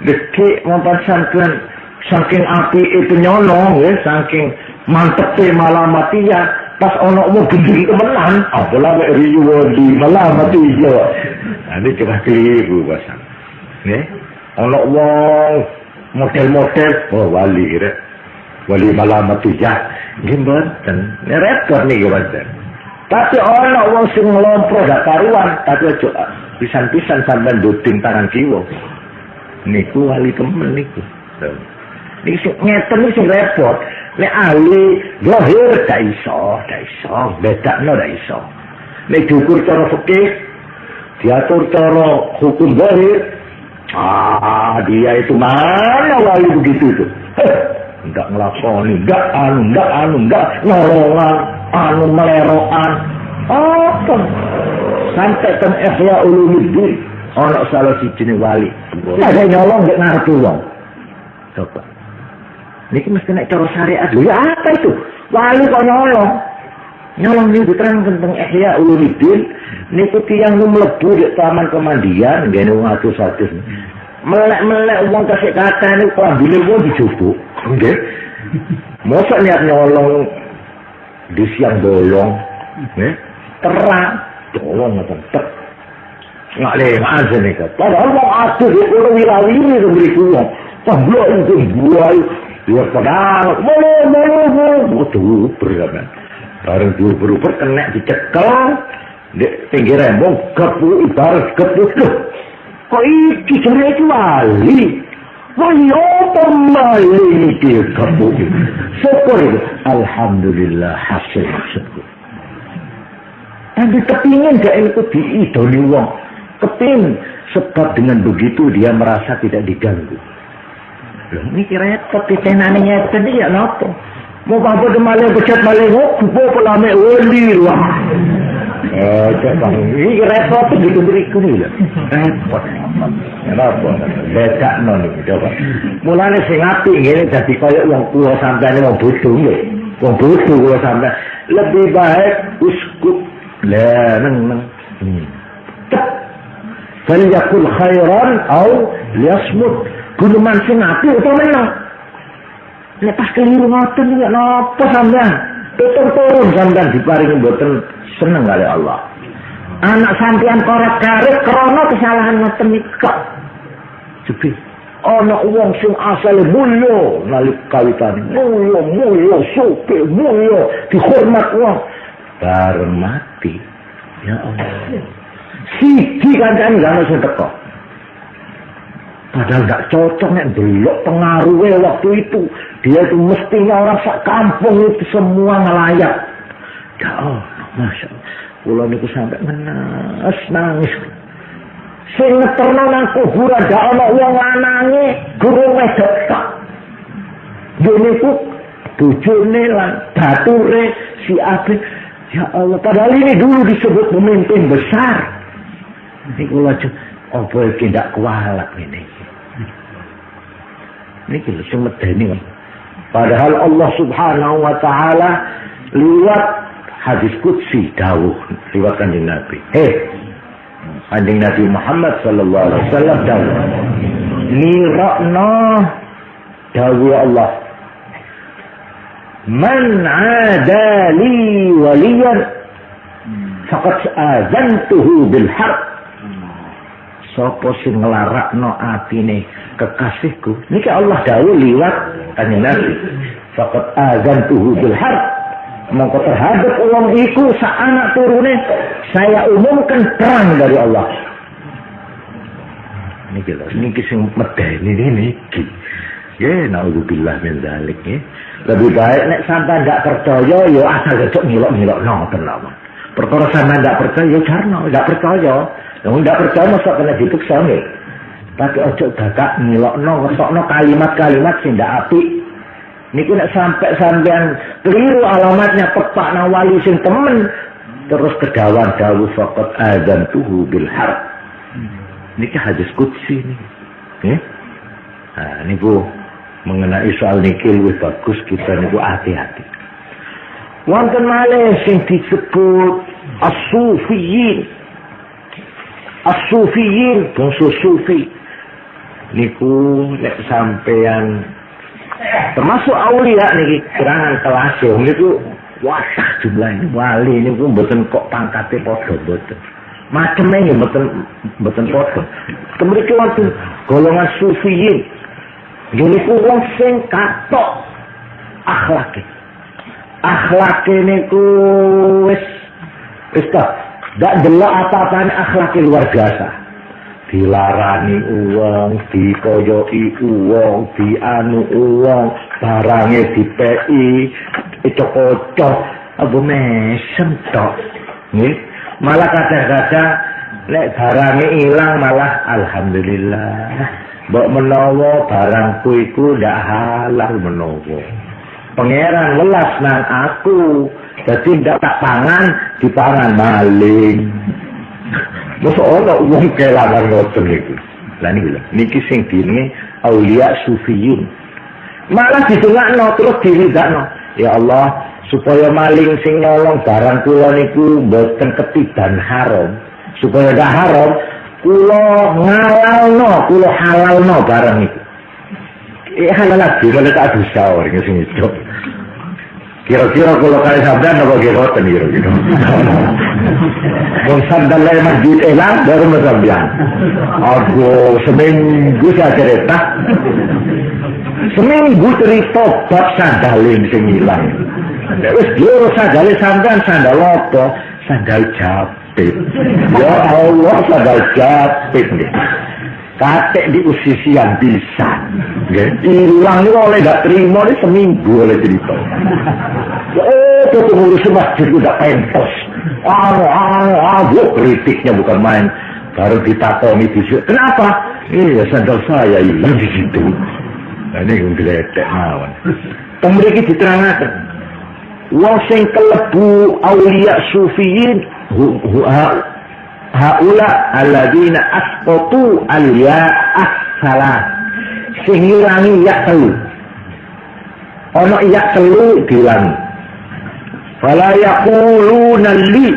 Deki mampan sampean saking api itu nyolong ya, saking mantepnya malah mati ya. Pas ono mau gede temenan, apalah riwo di malah mati ya. Ini cuma keliru bahasa. Nih, ono wong model-model, wali rek, wali malah mati ya. Gimana? Ini repot nih gimana? Tapi ono wong sing ngelompok gak karuan, tapi aja pisan-pisan sampean duding tangan kiwa. Niku wali temen niku. Niki ngeten iki repot. Nek ahli zahir gak iso, bedakno gak iso. Nek diukur cara fikih, diatur cara hukum zahir, dia itu mana wali begitu itu. Enggak ngelakoni, enggak nolongan, melerokan. Apa? Sampai ten Ihya Ulumuddin ana salah siji wali. Ada nyolong nek ngarep wong. Coba. Niki mesti nek cara syariat. Ya apa itu? Wali kok nyolong? Nyolong niku diterangkan teng Ihya Ulumuddin niku tiyang nu mlebu di taman kemandian ngene wong atus-atus. Melek-melek wong kasih kata niku ambile wong dijupuk. Nggih. Mosok niat nyolong di siang bolong. Nggih. Terang tolong ngoten tek. Nggak aja nih kan. Padahal wong atus itu wirawiri itu beriku wong. Pemblok itu buai. Dia pedang, mau berapa? Bareng diuber-uber kena dicekel, di pinggir rembong, kepu, ibarat kepu. Kok iki cara itu wali? Wali apa wali ini kepu? Syukur itu. Alhamdulillah hasil syukur. Tapi kepingin gak itu diidoni wong. Kepingin sebab dengan begitu dia merasa tidak diganggu. Ini repot ditenane ngeten iki ya napa? Mau apa demale becet malih kupo pelame wali wah. Cek ini repot gitu beriku iki lho. Repot. Kenapa? Bedakno niku coba. Mulane sing apik ngene dadi koyo wong tuwa sampeyan wong bodho nggih. Wong bodho kula sampeyan lebih baik uskut la nang. Falyakul khairan au liyasmut. Gunuman sing apik utawa menang. Nek pas keliru ngoten iki napa sampean? Turun sampean diparingi mboten seneng kali Allah. Anak sampean korek-karek krana kesalahan ngoten iki. Jebi. Ana wong sing asale mulya nalika kawitane. Mulya, suke, mulya, dihormat wong. Bareng mati. Ya Allah. Siji kancane gak ono sing teko. Padahal gak cocok nek delok pengaruhnya waktu itu. Dia itu mestinya orang sak kampung itu semua ngelayak. Ya Allah, Masya Allah. Kula niku sampai nangis. Sing ngeterno nang kuburan gak ana wong lanange, guru wedok tok. Yo niku bojone lan bature si Abi. Ya Allah, padahal ini dulu disebut pemimpin besar. Niku kula apa iki ndak kualat ngene. Niki lho sing medeni. Padahal Allah Subhanahu wa taala liwat hadis qudsi dawuh liwat kanjeng Nabi. Kanjeng Nabi Muhammad sallallahu alaihi wasallam dawuh. Niraqna dawuh Allah. Man adali waliyan faqad azantuhu bil harb. Sapa sing nglarakno atine kekasihku niki Allah dawuh liwat kanjeng Nabi faqad azantuhu bil harb. Mongko terhadap wong iku sak anak turune saya umumkan perang dari Allah. Niki sing medeni niki. Ya naudzubillah min dzalik ya. Lebih baik nek sampean ndak percaya ya asal cocok ngilok-ngilokno tenan. Perkara sampean ndak percaya ya jarno, ndak percaya. Wong ndak percaya mosok kena dipaksa nggih. Tapi ojo gagak ngilokno, ngesokno kalimat-kalimat sing ndak apik. Niku nek sampai sampean keliru alamatnya tepak nang wali sing temen terus kedawan dawuh faqat azantuhu bil harb. Niki hadis qudsi niki. Nggih. Nah, niku mengenai soal niki luwih bagus kita niku hati-hati. Wonten malih sing disebut as-sufiyin. As-sufiyin, bangsa sufi. Niku nek sampean termasuk aulia niki kerangan kelas niku wasah jumlahnya wali niku mboten kok pangkate padha mboten. Maceme nggih mboten padha. Temriki wonten golongan sufiyin. Niku wong sing katok akhlake. Akhlake niku wis dak delok apa-apane akhlake luar biasa. Dilarani uang, dikoyoki uang, dianu uang, barangnya dipei, icok-ocok, abu mesem tok. Malah kadang-kadang lek barangnya hilang malah alhamdulillah. Mbok menawa barangku iku ndak halal menawa. Pangeran welas nang aku, dadi ndak tak pangan, dipangan maling. Masa ana wong kelangan ngoten niku. Lah niki sing dinenge aulia sufiyin. Malah didongakno terus diridakno. Ya Allah, supaya maling sing nyolong barang kula niku mboten ketiban haram. Supaya gak haram, kula ngalalno, kula halalno barang niku. Halal lagi malah tak dosa orang sing itu. Kira-kira kalau kali sampean apa geroten kira-kira. Wong sandal le masjid elang baru sampean. Aku seminggu saya cerita. Seminggu cerita bab sandalin sing ilang. Wis jero sandale sampean sandal apa? Sandal japit. Ya Allah sandal japit nggih. Katek di usisian bisa, hilang itu oleh gak terima ini seminggu oleh cerita. Itu pengurus masjid udah pentos, kritiknya bukan main. Baru ditakoni di situ, kenapa? Iya sandal saya hilang di situ. Nah ini yang diletek mawon. Pemriki diterangkan, wong sing kelebu aulia sufiyin, haula alladzina asqatu al-ya'ah salah sing ngilangi ya telu ana ya telu dilangi fala yaquluna li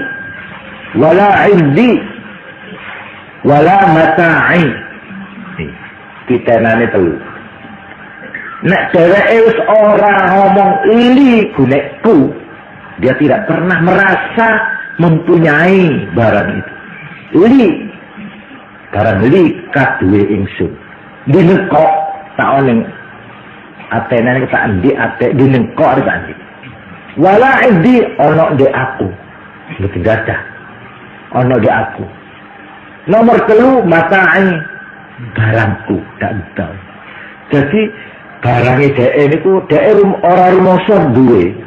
wala indi wala mata'i ditenane telu nek dheweke wis ora ngomong li gunekku dia tidak pernah merasa mempunyai barang itu. Li barang li kaduwe ingsun dinengkok tak oneng atenane tak andi ate dinengkok ada andi wala indi ono de aku mboten gadah ono de aku nomor 3 matai barangku tak entah jadi barangnya dhek niku dhek ora rumoso duwe.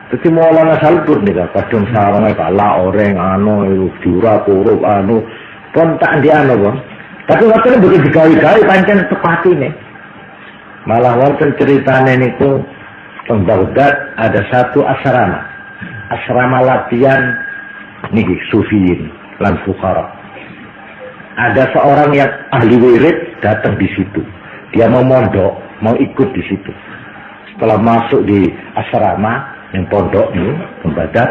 Jadi Maulana Salbur nih kan, kadang sarangnya kalah orang anu, diura korup anu, pun tak di anu bang. Tapi waktu ini bukan digawi-gawi pancen tepat ini. Malah waktu ceritanya ini tuh, di Baghdad ada satu asrama latihan nih sufiyin lan fuqara. Ada seorang yang ahli wirid datang di situ, dia mau mondok, mau ikut di situ. Setelah masuk di asrama yang pondok ini membadat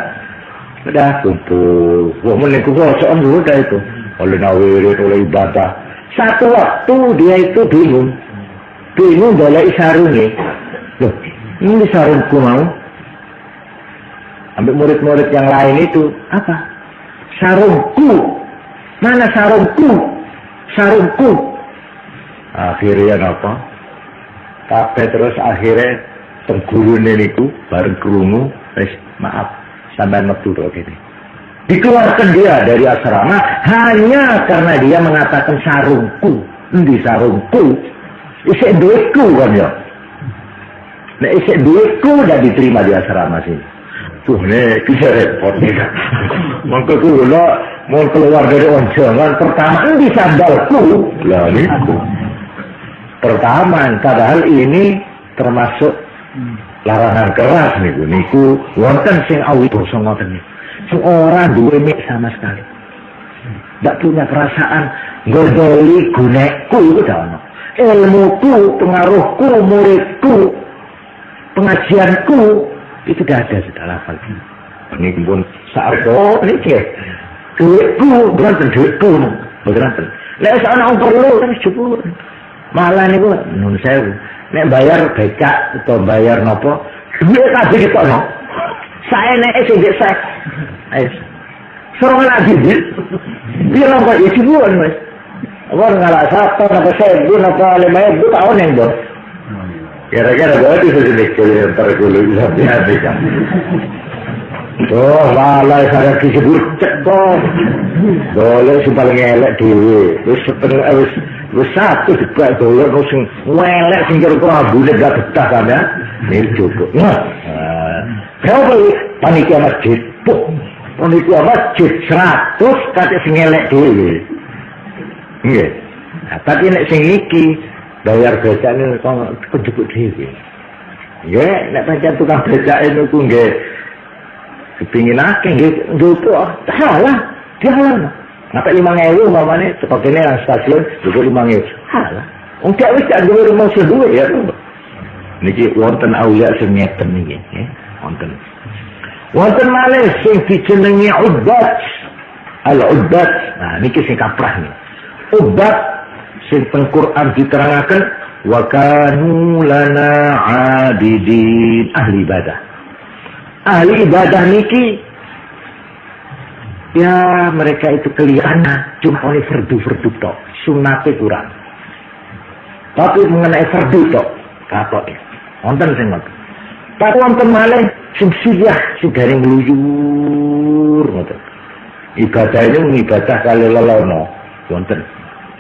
udah kumpul wah menikah soal udah itu oleh nawirid oleh ibadah satu waktu dia itu bingung boleh sarungnya loh ini sarungku mau ambil murid-murid yang lain itu apa sarungku. Mana sarungku? Sarungku. Akhirnya apa? Kabeh terus akhirnya tenggurune niku bareng krungu, wis maaf sampean metu to kene. Dikeluarkan dia dari asrama hanya karena dia mengatakan sarungku. Endi sarungku? Isik duitku kan ya. Nek isik duitku udah diterima di asrama sini. Tuh nek bisa repot nih. Maka kula mau keluar dari onjongan pertama endi sandalku? Lah niku. Pertama, padahal ini termasuk larangan keras niku wonten sing awi basa ngoten niku. Seorang duwe mik sama sekali. Ndak punya perasaan ngodoli gunekku iku dak ono. Ilmuku, pengaruhku, muridku, pengajianku itu dah ada sudah lafal. Niki pun sarko niki. Duitku, bukan duitku, bukan. Nek ana wong perlu wis cukup. Malah niku nun sewu. Nek bayar becak atau bayar nopo, duit kabeh ketokno. Saeneke sing ndek sak. Ayo. Sorong lagi iki. Biar kok iki bulan Mas. Apa ngalah sapa napa sewu napa 5.000 tahun yang bos. Kira-kira berarti sudah kalian tergolong sampai kan. Oh, malah saya disebut cekok. Boleh paling elek dhewe. Wis setengah wis satu juga dolek sing elek sing kira-kira ambune gak betah kan ya. Ini cukup. Nah. Berapa panitia masjid? Panitia masjid 100 kate sing elek dhewe. Nggih. Nah, tapi nek sing iki bayar becakne kok kejebuk dhewe. Nggih, nek pancen tukang becake niku nggih kepingin akeh nggih ndoko salah jalan ngapa 5.000 umpamane sepatene nang stasiun ndoko 5.000 salah wong gak wis gak duwe rumah seduwe ya niki wonten aulia sing ngeten niki nggih wonten malih sing dijenengi ubat al-ubat. Nah niki sing kaprah nih ubat sing teng Quran diterangaken wa kanu lana abidin ahli ibadah. Ahli ibadah niki ya mereka itu kelihatan cuma oleh fardu tok, sunate kurang. Tapi mengenai fardu tok, kapok ya. Wonten sing ngoten. Tapi wonten malih sing siyah sing garing ngluyur ngoten. Ibadah ini ibadah kali lelono. Wonten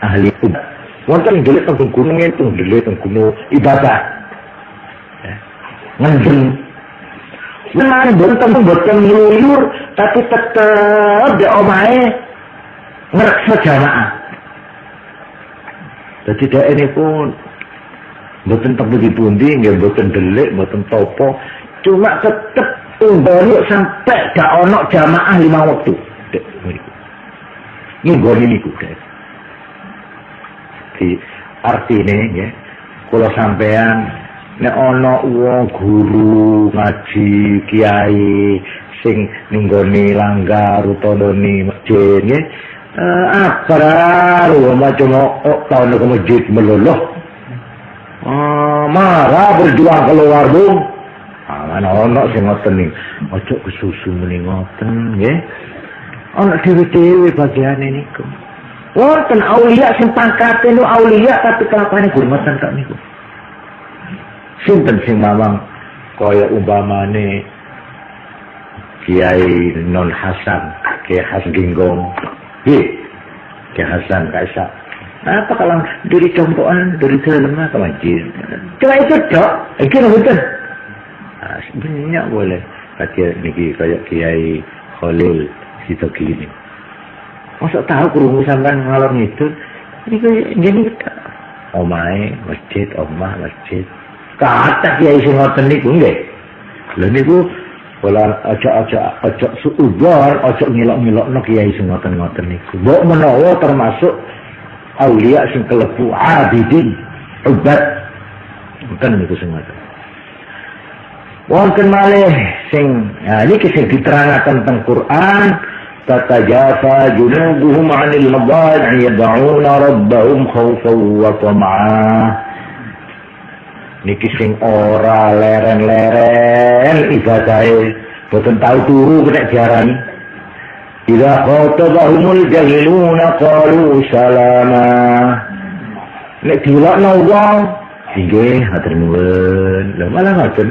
ahli ibadah. Wonten ndelik teng gunung itu, ndelik teng gunung ibadah. Ngendeng nah, boten ngluyur tapi tetep di omahe ngreksa jamaah. Dadi dhek ini pun boten teng pundi-pundi, nggih boten delik, boten topo, cuma tetep unggoni sampai gak ono jamaah 5 waktu. Dek niku. Nggoni niku, Dek. Di artine nggih, kula sampean nek ana wong guru ngaji kiai sing ninggoni langgar utawa ni masjid nggih apa macam tahun ke masjid meloloh marah berjuang keluar dong ana sing ngoten ning ojo kesusu muni ngoten nggih ana dhewe-dhewe bagiane niku wonten aulia sing pangkate nu aulia tapi kelakuane gurmatan kok niku. Sinten sing mamang kaya umpamane Kiai Non Hasan, Kiai Has Ginggong, Kiai Hasan Kaisa. Apa kalau dari contohan dari dalam ke masjid? Cuma itu dok, kira betul. Sebenarnya boleh kata niki kayak Kiai Khalil situ gini. Masa tahu kurung sampean ngalor itu? Ini gini omahe masjid, omah masjid. Kata kiai sing ngoten niku nggih. Lha niku wala aja suudzon, aja ngilok-ngilokno kiai sing ngoten-ngoten niku. Mbok menawa termasuk aulia sing kelebu abidin, ubat. Bukan niku sing ngoten. Wonten malih sing niki sing diterangaken teng Quran, tatajafa junubuhum 'anil madaji yad'una rabbahum khaufan wa tama'an. Niki sing ora leren-leren ibadahe boten tau turu nek diarani idza khatabahumul jahiluna qalu salama. Nek dilokno wong nggih hatur nuwun. Lah malah ngoten.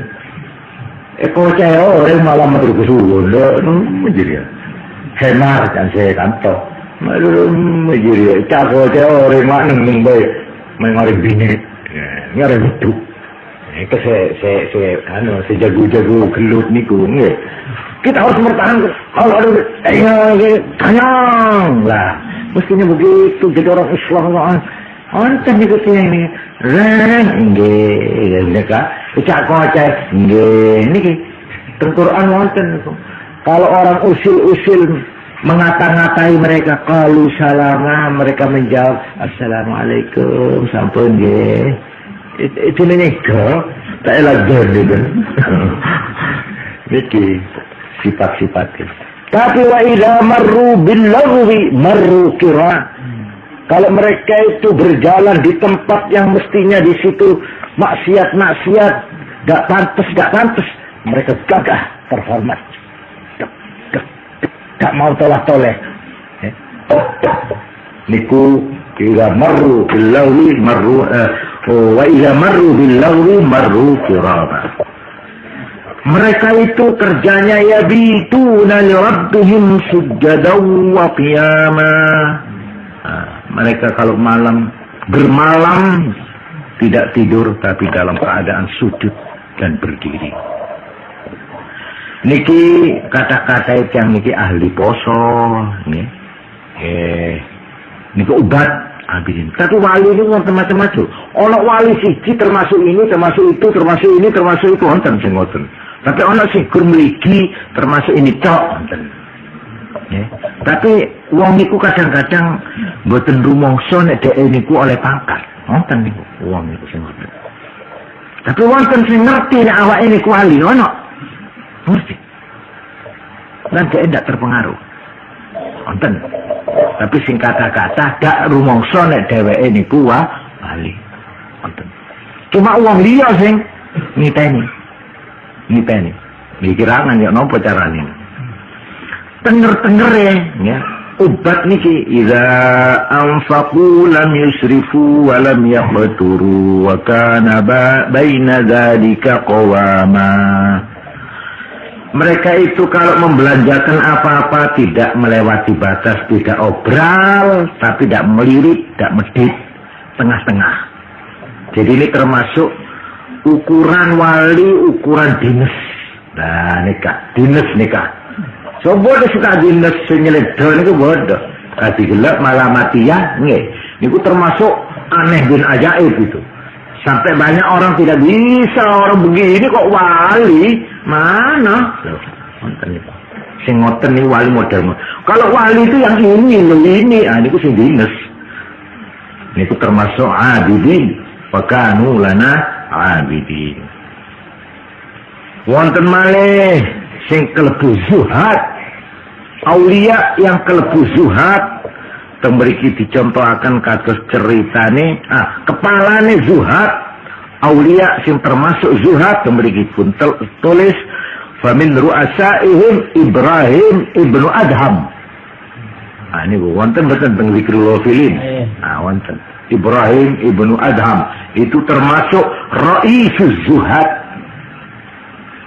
Eko cah ora malah matur kesuwun. Lho menjiri. Hemar kan saya kanto. Malu menjiri cah ora mak neng bae. Mengare bini. Ngare metu. Itu saya jago-jago gelut niku nggih. Kita harus bertahan. Kalau ada kanyang lah. Mestinya begitu jadi orang Islam. Onten niku ini. Nggih, mereka cak kocek nggih niki teng Quran wonten niku. Kalau orang usil-usil mengata-ngatai mereka qalu salama, mereka menjawab assalamualaikum sampun nggih. Itu menika tak elajar niku. Niki sifat-sifatnya. Tapi wa idza marru bil lagwi marru kira. Kalau mereka itu berjalan di tempat yang mestinya di situ maksiat-maksiat, gak pantas, mereka gagah, terhormat, gak mau toleh-toleh. Niku idza marru bil lagwi marru wa idza marru bil lagwi marru kirama. Mereka itu kerjanya yabituna li rabbihim sujadan wa qiyama. Mereka kalau bermalam tidak tidur tapi dalam keadaan sujud dan berdiri. Niki kata-kata yang niki ahli poso, nih. Niki obat abidin. Tapi wali ini macam-macam. Ono wali siji termasuk ini, termasuk itu, termasuk ini, termasuk itu, wonten sing ngoten. Tapi ono sing gur mligi termasuk ini cok, wonten. Tapi wong niku kadang-kadang mboten rumangsa nek dhek niku oleh pangkat. Wonten niku wong niku sing ngoten. Tapi wonten sing ngerti nek awake niku wali ono. Ngerti. Lan dhek ndak terpengaruh. Wonten. Tapi sing kata-kata dak rumangsa nek dheweke niku wali. Wonten. Cuma wong liya sing niteni. Mikirangan ya napa carane. Tenger ya. Obat niki idza anfaqu lam yusrifu wa lam yaqturu wa kana baina dzalika qawama. Mereka itu kalau membelanjakan apa-apa tidak melewati batas, tidak obral, tapi tidak melirik, tidak medit, tengah-tengah. Jadi ini termasuk ukuran wali, ukuran dinas. Nah, dinas nikah. Coba dia suka dinas senyeledo niku bodoh. Kasih gelap malah mati ya, nggih. Niku termasuk aneh bin ajaib itu. Sampai banyak orang tidak bisa orang begini kok wali. Mana? Loh, wonten niku. Sing ngoten niku wali model. Kalau wali itu yang ini, niku sing dinas. Niku termasuk abidin. Fakanu lana abidin. Wonten malih sing kelebu zuhad. Aulia yang kelebu zuhad tembriki dicontohaken kados ceritane kepalane zuhad aulia sing termasuk zuhad tembriki pun tulis famin ru'asaihim Ibrahim ibnu Adham. Ini wonten mboten teng zikrul filin. Wonten Ibrahim ibnu Adham itu termasuk raisuz zuhad,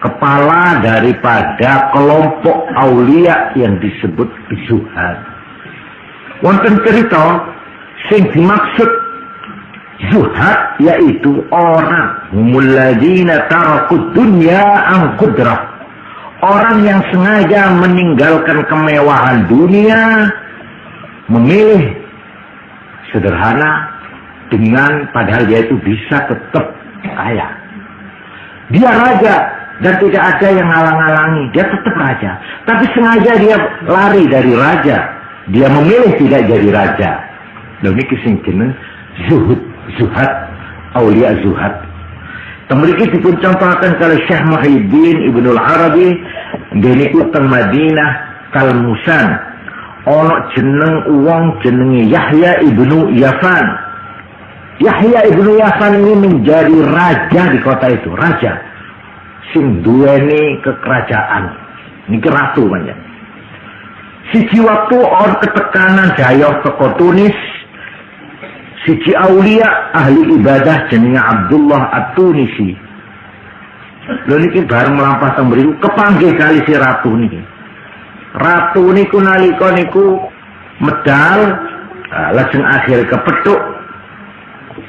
kepala daripada kelompok aulia yang disebut zuhad. Wonten cerita sing dimaksud zuhad yaitu orang humuladzina tarakud dunya an qudrah. Orang yang sengaja meninggalkan kemewahan dunia, memilih sederhana dengan padahal dia itu bisa tetap kaya. Dia raja dan tidak ada yang ngalang-ngalangi, dia tetap raja. Tapi sengaja dia lari dari raja, dia memilih tidak jadi raja. Lalu ini sing jeneng zuhad, aulia zuhad. Temriki dipun contohkan kalau Syekh Muhyiddin Ibnu Arabi deniku teng Madinah Kalmusan. Ono jeneng wong jenenge Yahya Ibnu Yafan. Yahya Ibnu Yafan ini menjadi raja di kota itu, raja sing duweni kekerajaan. Niki ratu banyak. Siji waktu on ketekanan dayoh teko Tunis, siji aulia ahli ibadah jenenge Abdullah At-Tunisi. Lho niki bareng mlampah teng mriku kepanggih kali si ratu niki. Ratu niku nalika niku medal lajeng akhir kepethuk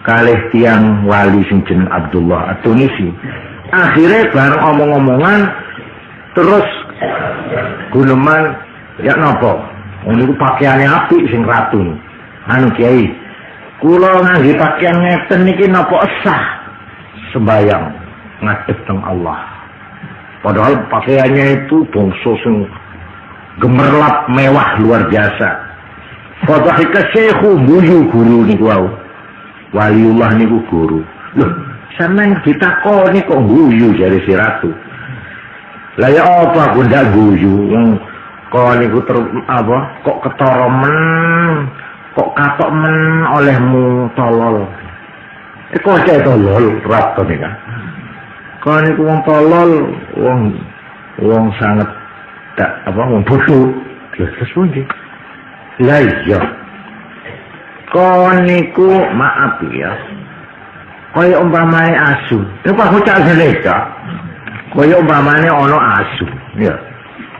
kalih tiang wali sing jeneng Abdullah At-Tunisi. Akhirnya bareng omong-omongan terus guneman ya napa? Niku pakaiane apik sing ratu. Anu Kiai, kula ngangge pakaian ngeten niki napa esah sembayang ngadep teng Allah. Padahal pakaiannya itu bangsa sing gemerlap mewah luar biasa. Fadhahika syekhu guyu guru niku wau. Waliullah niku guru. Loh, sampeyan ditakoni kok guyu jare si ratu. Lah ya apa aku ndak guyu wong kok niku kok ketara men, kok katok men olehmu tolol. Kok cek tolol ratu nika. Kok niku wong tolol, wong sangat tak wong bodoh. Terus pundi? Lah iya. Kok niku maaf ya. Kaya umpamane asu. Niku aku cak seleka. Kaya umpamane ana asu, ya.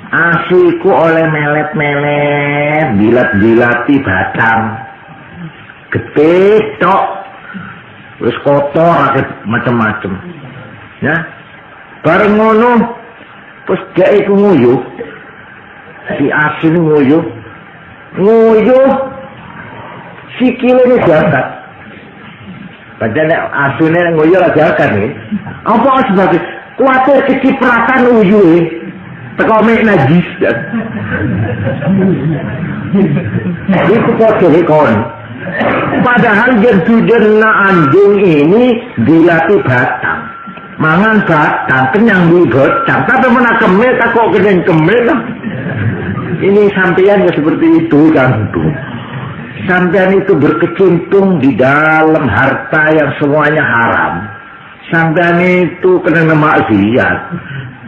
Asu iku oleh melet-melet, bilat-bilati batang. Getih tok. Wis kotor macam-macam. Ya. Bareng ngono terus dhek iku nguyuh. Si asu nguyuh. Sikile ini diangkat. Padahal asune nguyuh lah diangkat nih. Apa sebabnya? Kuatir kecipratan uyuh teko mek najis. Itu kok kon. Padahal jentujenna anjing ini dilatih batang. Mangan batang, kenyang di batang. Tapi mana kemel tak kok kenyang kemel. Ini sampean ya seperti itu kan. Sampean itu berkecimpung di dalam harta yang semuanya haram. Sampean itu kena maksiat.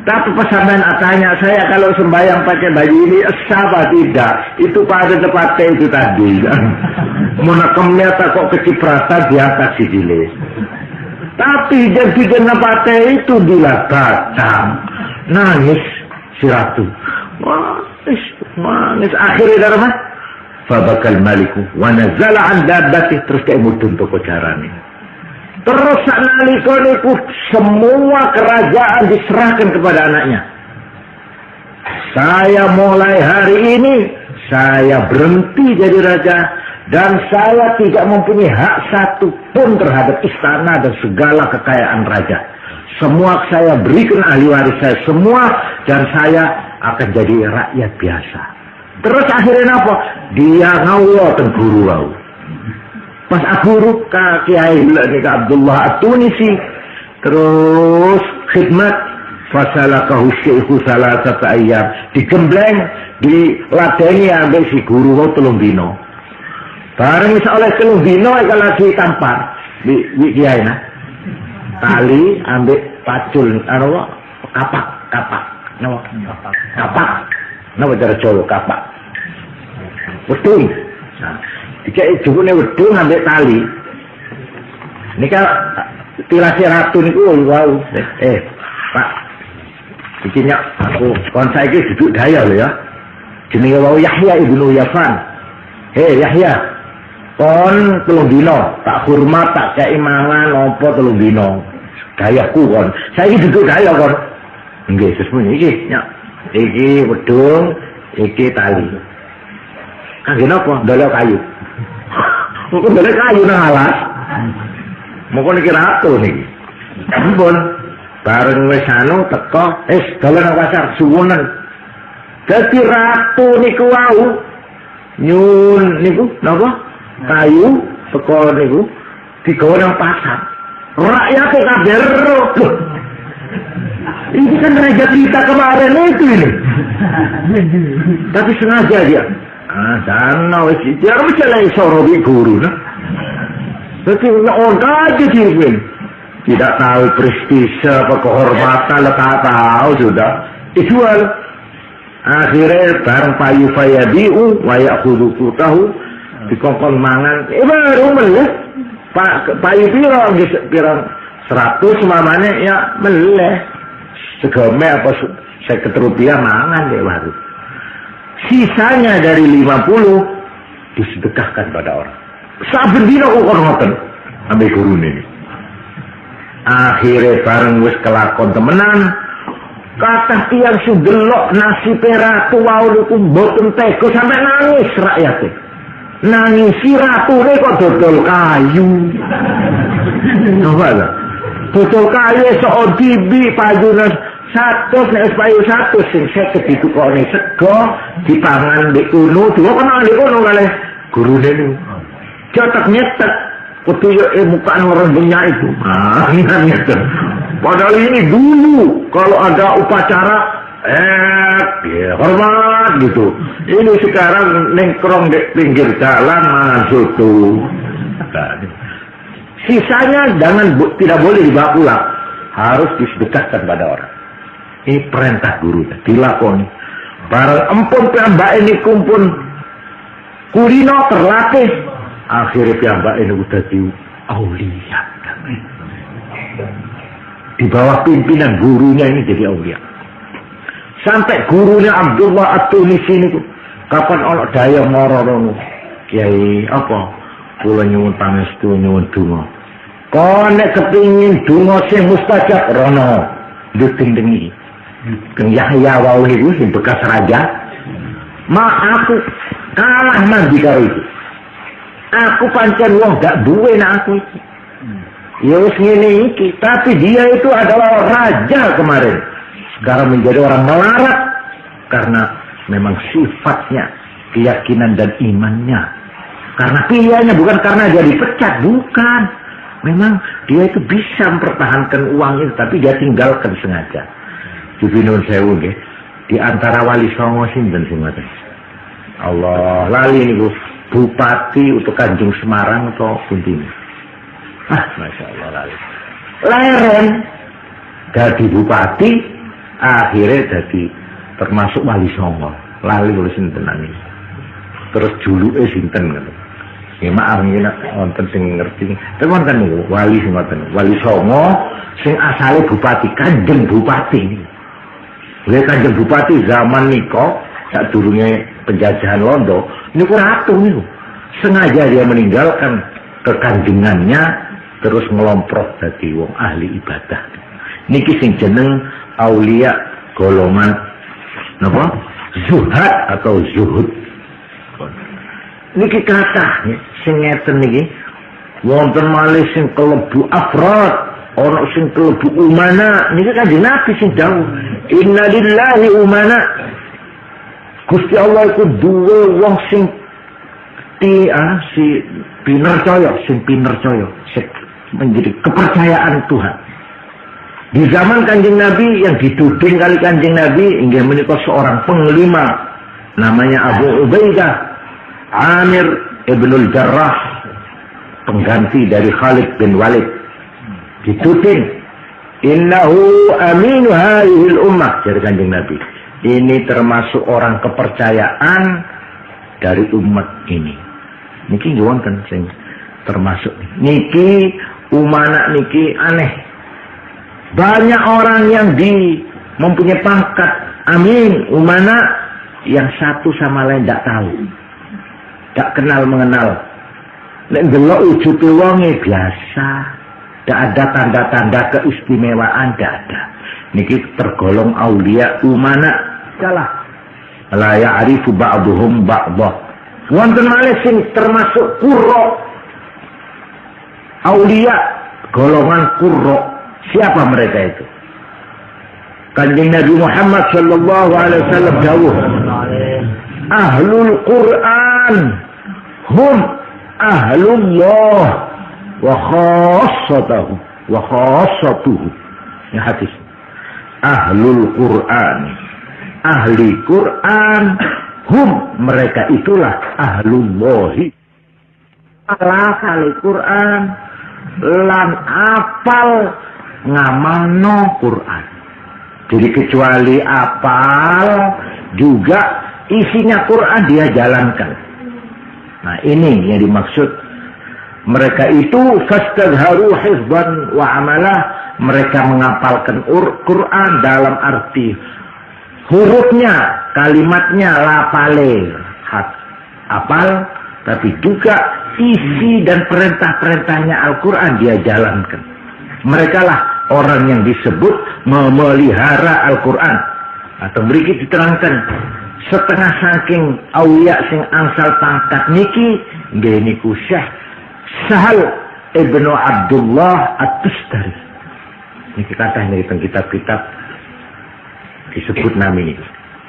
Tapi pas sampean tanya saya kalau sembahyang pakai baju ini apa tidak? Itu pada tepatnya itu tadi. Menakemnya tak kok kecipratan diangkat si dile. Tapi jadi napate itu dilatang. Nangis si ratu. Nangis akhirnya darah. Fabakal maliku wa nazala an dabbatih terus kayak mudun toko carane. Terus nalika niku semua kerajaan diserahkan kepada anaknya. Saya mulai hari ini saya berhenti jadi raja dan saya tidak mempunyai hak satu pun terhadap istana dan segala kekayaan raja. Semua saya berikan ahli waris saya semua dan saya akan jadi rakyat biasa. Terus akhirnya apa? Dia ngawur teng guru wau. Pas guru ka Kiai Abdullah At-Tunisi terus khidmat fasalakahu syekhu salasata ayyam digembleng diladeni ambek si guru wau 3 dina. Bareng iso oleh 3 dina iki lagi tampar di Kiai nah. Tali ambek pacul kapak. Napa cara Jawa kapak? Wedhung. Nah, dikek jebune wedhung ambek tali. Nika tilasi ratu niku wau. Pak. Iki nyak aku kon saiki duduk daya lho ya. Jenenge wau Yahya ibnu Yafan. Yahya. Kon 3 dina, tak hormat, tak kei mangan apa 3 dina. Dayaku kon. Saiki duduk daya kon. Nggih, sesuai iki nyak. Iki wedhung, iki tali. Kangge napa? Ndolek kayu. Kok ndolek kayu nang alas? Moko niki ratu niki. Ampun. Bareng wis anu teko, dolan nang pasar suwunen. Dadi ratu niku wau nyun niku napa? Kayu teko niku digawa nang pasar. Rakyat kabeh ero. Ini kan raja kita kemarin itu ini. Tapi sengaja dia. Sana wis dia harus celai sorobi guru nah. Tapi orang aja sih tidak tahu prestise apa kehormatan tak tahu sudah. Dijual. Akhirnya bareng payu fayabiu wa ya'khudhu qutahu dikongkon mangan. Baru meleh. Payu piro 100 mamane ya meleh. Segome apa 50 rupiah mangan ya baru. Sisanya dari 50 disedekahkan pada orang. Saben dina kok ngoten ambek gurune. Akhire bareng wis kelakon temenan, kathah tiyang sing delok nasibe ratu wau niku mboten tega sampe nangis rakyate. Nangis si ratune kok dodol kayu. Coba lah. Dodol kayu sok dibi payune 100 nek payu 100 sing 50 ditukone sego dipangan ndek kono dua kena ndek kono kalih gurune niku cetek nyetek kudu yo mukaan orang dunia itu gitu. Padahal ini dulu kalau ada upacara hormat gitu. Ini sekarang nengkrong di pinggir jalan mangan soto. Sisanya tidak boleh dibawa pulang, harus disedekahkan pada orang. Ini perintah guru dilakoni. Barang empun piyambak ini kumpul kulino terlatih. Akhirnya piyambak ini udah di aulia. Di bawah pimpinan gurunya ini jadi aulia. Sampai gurunya Abdullah At-Tunisi ini kapan ana daya moro Kiai apa? Kula nyuwun pangestu nyuwun donga. Kok nek kepingin donga sing mustajab rono ditindengi. Keng Yahya wau niku sing bekas raja. Aku kalah mandi karo itu. Aku pancen wong gak duwe nek aku iki. Ya wis ngene iki, tapi dia itu adalah raja kemarin. Sekarang menjadi orang melarat karena memang sifatnya, keyakinan dan imannya. Karena pilihannya bukan karena dia dipecat, bukan. Memang dia itu bisa mempertahankan uang itu, tapi dia tinggalkan sengaja. Jubinun sewu nggih. Di antara wali songo sinten sing ngoten? Allah, lali niku bupati untuk Kanjeng Semarang atau pundi? Masya Allah lali. Leren jadi bupati, akhirnya jadi termasuk wali songo. Lali oleh sinten nangis. Terus juluke sinten ngoten. Ya maaf iki nek wonten sing ngerti. Tapi wonten niku wali sing ngoten. Wali songo sing asale bupati, Kanjeng Bupati. Lha Kanjeng Bupati zaman niko sadurunge penjajahan Londo, niku ratu niku. Sengaja dia meninggalkan kekanjengannya terus ngelomprok dadi wong ahli ibadah. Niki sing jeneng aulia golongan napa? Zuhad atau zuhud. Niki kathah sing ngeten niki wonten malih sing kelebu afrad, ana sing kelebu umana. Niki Kanjeng Nabi sing dawuh, inna lillahi umana. Gusti Allah iku duwe wong sing si pinercaya, sing menjadi kepercayaan Tuhan. Di zaman Kanjeng Nabi yang dituding kali Kanjeng Nabi inggih menika seorang penglima namanya Abu Ubaidah Amir Ibnul Jarrah, pengganti dari Khalid bin Walid. Dituding, innahu aminu hadhil ummah, dari Kanjeng Nabi. Ini termasuk orang kepercayaan dari umat ini. Niki wonten sing termasuk. Niki umana niki aneh. Banyak orang yang mempunyai pangkat amin umana yang satu sama lain tidak tahu. Tak kenal mengenal. Nek delok wujude wonge biasa. Tidak ada tanda-tanda keistimewaan, tidak ada. Niki tergolong aulia umana. Salah. La ya'rifu ba'duhum ba'dah. Wonten malih sing termasuk qurra. Aulia golongan qurra. Siapa mereka itu? Kanjeng Nabi Muhammad sallallahu alaihi wasallam dawuh, Ahlul Quran hum ahlullah wa khassatuhu. Ini hadis. Ahlul Quran, ahli Quran, hum mereka itulah ahlullahi. Alal Quran lan apal ngamalno Quran. Jadi kecuali apal juga isinya Quran dia jalankan. Nah, ini yang dimaksud. Mereka itu fastadharu hifdzan wa amalah, mereka menghafalkan Quran dalam arti hurufnya, kalimatnya lapale, hafal, tapi juga isi dan perintah-perintahnya Al-Quran dia jalankan. Mereka lah orang yang disebut memelihara Al-Quran. Atau berikut diterangkan, setengah saking awliya sing angsal pangkat niki nggih niku Syekh Sahal Ibnu Abdullah At-Tustari. Niki kathah ning kitab-kitab disebut nami niki.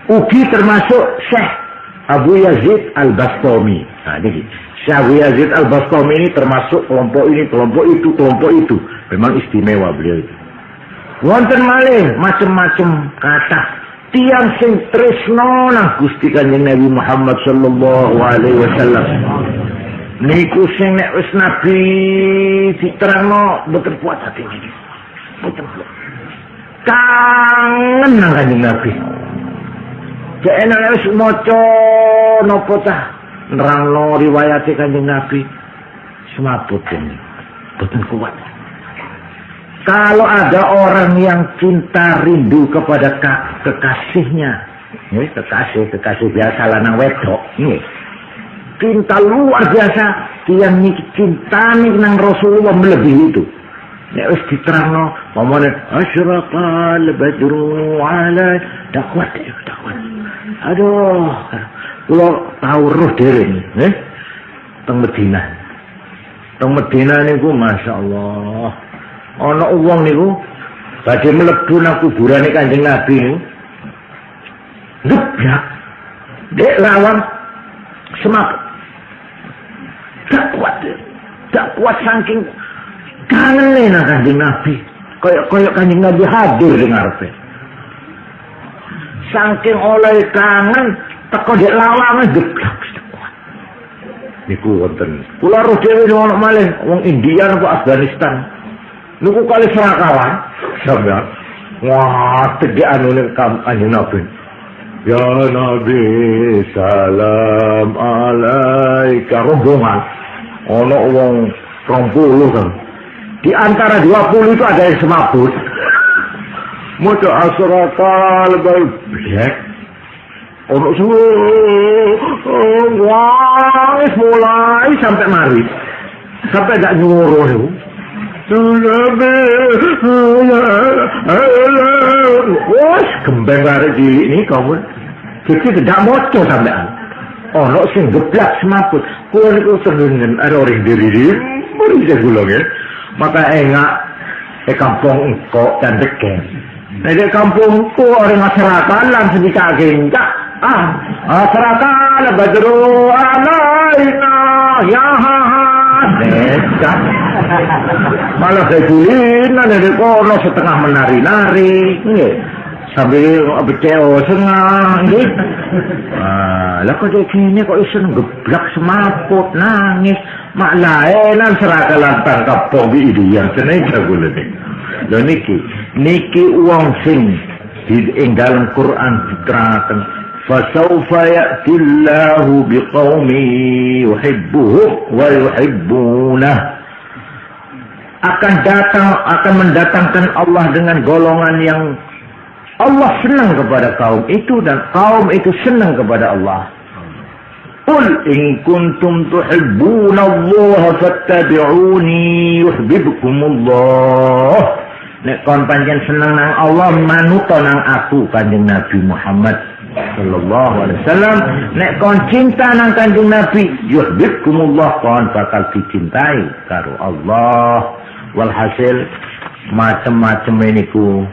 Ugi termasuk Syekh Abu Yazid Al-Bastami. Nah, ini Syekh Abu Yazid Al-Bastami ini termasuk kelompok ini, kelompok itu. Memang istimewa beliau itu. Wonten malih macam-macam kata tiang sing tresno nang Gusti Kanjeng Nabi Muhammad sallallahu alaihi wasallam. Niku sing nek wis nabi diterangno mboten kuat hati niki. Mboten kuat. Kangen nang Kanjeng Nabi. Cek enak wis maca napa tah nerangno riwayat Kanjeng Nabi semaput ini. Mboten kuat. Kalau ada orang yang cinta rindu kepada kekasihnya, kekasih biasa lanang wedok, cinta luar biasa, yang cinta nih nang Rasulullah melebihi itu. Nek wis diterangno, pamane asyraqal badru ala dakwat. Aduh, kula tau roh dhewe nggih. Teng Madinah niku masyaallah. Ana wong niku badhe mlebu nang kuburane Kanjeng Nabi niku. Ngeblak. Dek lawang semak. Tak kuat saking kangen nang Kanjeng Nabi. Kayak Kanjeng Nabi hadir ning ngarepe. Saking oleh kangen teko dek lawang ngeblak. Niku wonten. Kula roh dhewe ono malih wong India napa Afghanistan. Niku kali serakawan, sampean. Wah, tegak anu ning Kanjeng Nabi. Ya Nabi, salam alaika rombongan. Ono wong 20 kan. Di antara 20 itu ada yang semaput. Maca asrakal balbek. Ono semua. Wah, mulai sampai mari. Sampai gak nyuruh itu. Wah, kembang bareng cilik ini kamu. Jadi tidak moco sampean. Ono sing geblak semaput. Kulo niku senengen ada orang diri mari segulong ya. Maka engak kampung engko dan deken. Nek kampungku orang masyarakat lan sedika gendak. Masyarakat badru alaina ya Nekat. Malah kegulinan dari kono setengah menari-nari, sambil beceo sengah, lah kok gini kok isen geblak semaput nangis, mak laenan seraka lantang kapong di idian seneng jagulan. Lho niki uang sing di dalam Quran diterangkan. فَسَوْفَ يَأْتِ اللَّهُ بِقَوْمٍ يُحِبُّهُمْ وَيُحِبُّونَهُ. Akan mendatangkan Allah dengan golongan yang Allah senang kepada kaum itu dan kaum itu senang kepada Allah. Qul in kuntum tuhibbunallaha fattabi'uni yuhibbukumullah. Nek kon pancen seneng nang Allah manut nang aku Kanjeng Nabi Muhammad sallallahu alaihi wasallam. Nek kon cinta nang Kanjeng Nabi yuhibbukumullah, kon bakal dicintai karo Allah. Walhasil macam-macam niku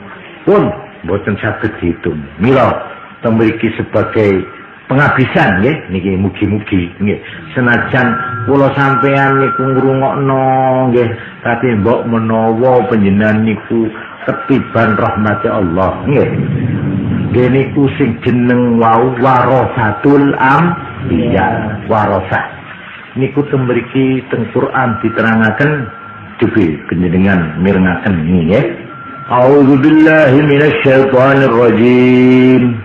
pun boten saged dihitung. Mila tembriki sebagai penghabisan nggih niki mugi-mugi nggih. Senajan kula sampean niku ngrungokno nggih, tapi mbok menawa panjenengan niku ketiban rahmati Allah nggih. Dene ku sing jeneng wau warasatul anbiya, warasah. Niku tembriki teng Quran diterangaken dewe panjenengan mirengaken nggih. A'udzu billahi minasy syaithanir rajim.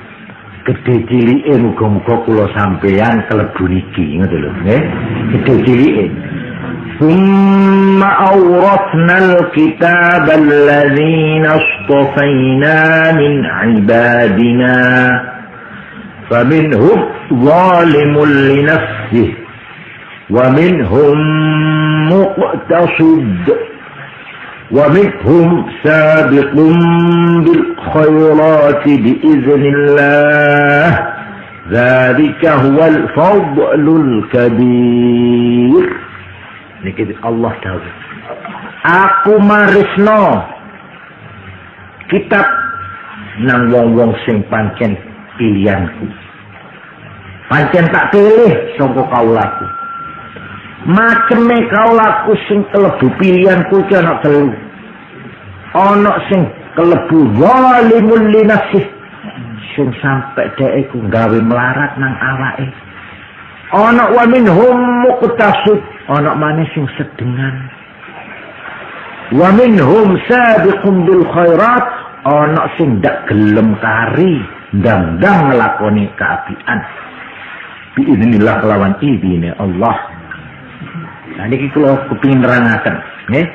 gede cilike muga-muga kula sampeyan kelebu niki ngoten lho nggih gede cilike thumma awrathnal kitabal ladzina istafaina min ibadina faminhum zalimun li nafsihi wa minhum muqtasid ومنهم سابق بالخيرات بإذن الله ذلك هو الفضل الكبير. Niki Allah tahu. Aku marisno kitab nang wong-wong sing pancen pilihanku. Pancen tak pilih sangka kaulaku. Maceme kaulaku sing kelebu pilihanku ki ana telu. Ana sing kelebu zalimul li nafsih sing sampe dhek iku gawe melarat nang awake. Ana wa minhum muqtasid, ana maneh sing sedengan. Wa minhum sabiqun bil khairat, ana sing ndak gelem kari ndang-ndang nglakoni kaapian. Bi idznillah kelawan idine Allah. Nah niki kula kepengin nerangaken nggih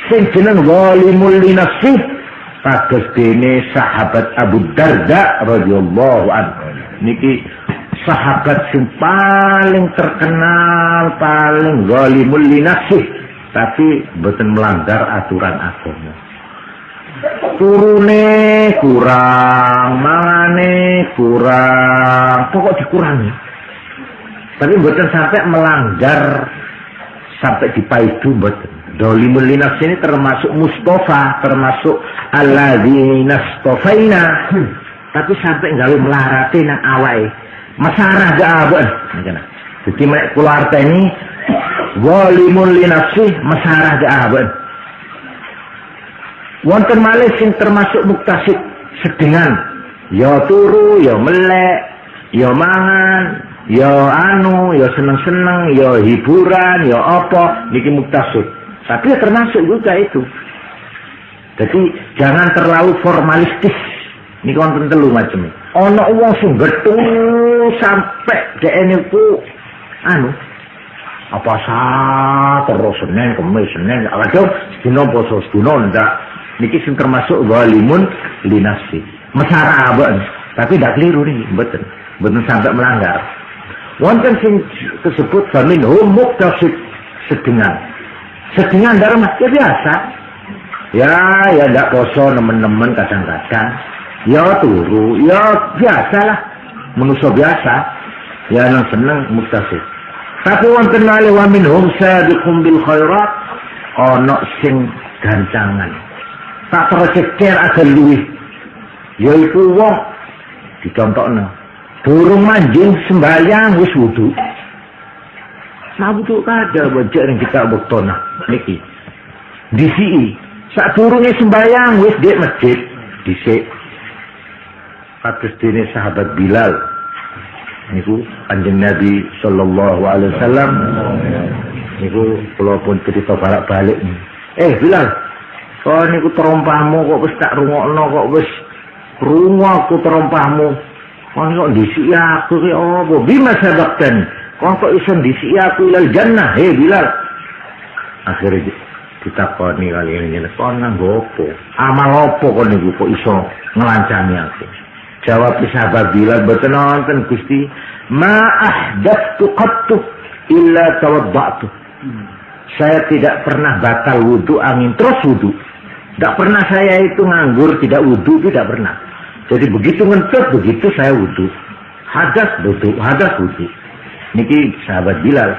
sing jeneng zalimul li nafsi kados dene sahabat Abu Darda radhiyallahu anhu niki sahabat sing paling terkenal paling zalimul li nafsi tapi mboten melanggar aturan agama turune kurang mangane kurang pokok dikurangi tapi mboten sampai melanggar sampai dipaidu mboten. Zalimul li nafsi ini termasuk Mustafa, termasuk alladzina istafaina. Tapi sampai gawe melarate nang awake. Masarah gak abon. Jadi mek kula arteni zalimul li nafsi masarah gak abon. Wonten malih sing termasuk muktasid sedengan. Ya turu, ya melek, ya mangan, ya anu, ya seneng-seneng, ya hiburan, ya apa, niki muktasib. Tapi ya termasuk juga itu. Jadi jangan terlalu formalistis. Niki wonten telu macam. Ana wong sing betul sampai dhek niku anu apa terus Senin, Kamis, Senin, aja dina poso dina ndak. Niki sing termasuk zalimun li nafsi. Mesara abon, tapi ndak keliru niki, mboten. Mboten sampai melanggar. Wonten sing disebut faminhum muqtasid sedengan. Sedengan dalam ya biasa. Ya ndak poso nemen-nemen kadang-kadang. Ya turu, ya biasalah. Manusia biasa. Ya nang seneng muqtasid. Tapi wonten malih wa minhum sabiqum bil khairat ana sing gancangan. Tak tercecer ada luwih. Yaiku wong dicontokno. Durung manjing sembahyang wis wudu. Nah wudu kada wajah yang kita bektona niki. Disiki sak durunge sembahyang wis di masjid dhisik. Kados dene sahabat Bilal. Niku Kanjeng Nabi sallallahu alaihi wasallam niku kula pun cerita balik-balik. Bilal, kok niku terompahmu kok wis tak rungokno kok wis krungu aku terompahmu. Kok disiki aku ki apa bima sabaqtan kok iso disiki aku ilal jannah Bilal akhirnya ditakoni kali ini kok nang opo amal opo kok niku kok iso nglancani aku jawab sahabat Bilal boten nonton Gusti ma ahdattu qattu illa tawaddatu saya tidak pernah batal wudu angin terus wudu tidak pernah saya itu nganggur tidak wudu tidak pernah. Jadi begitu ngentut, begitu saya wudu. Hadas wudu. Niki sahabat Bilal.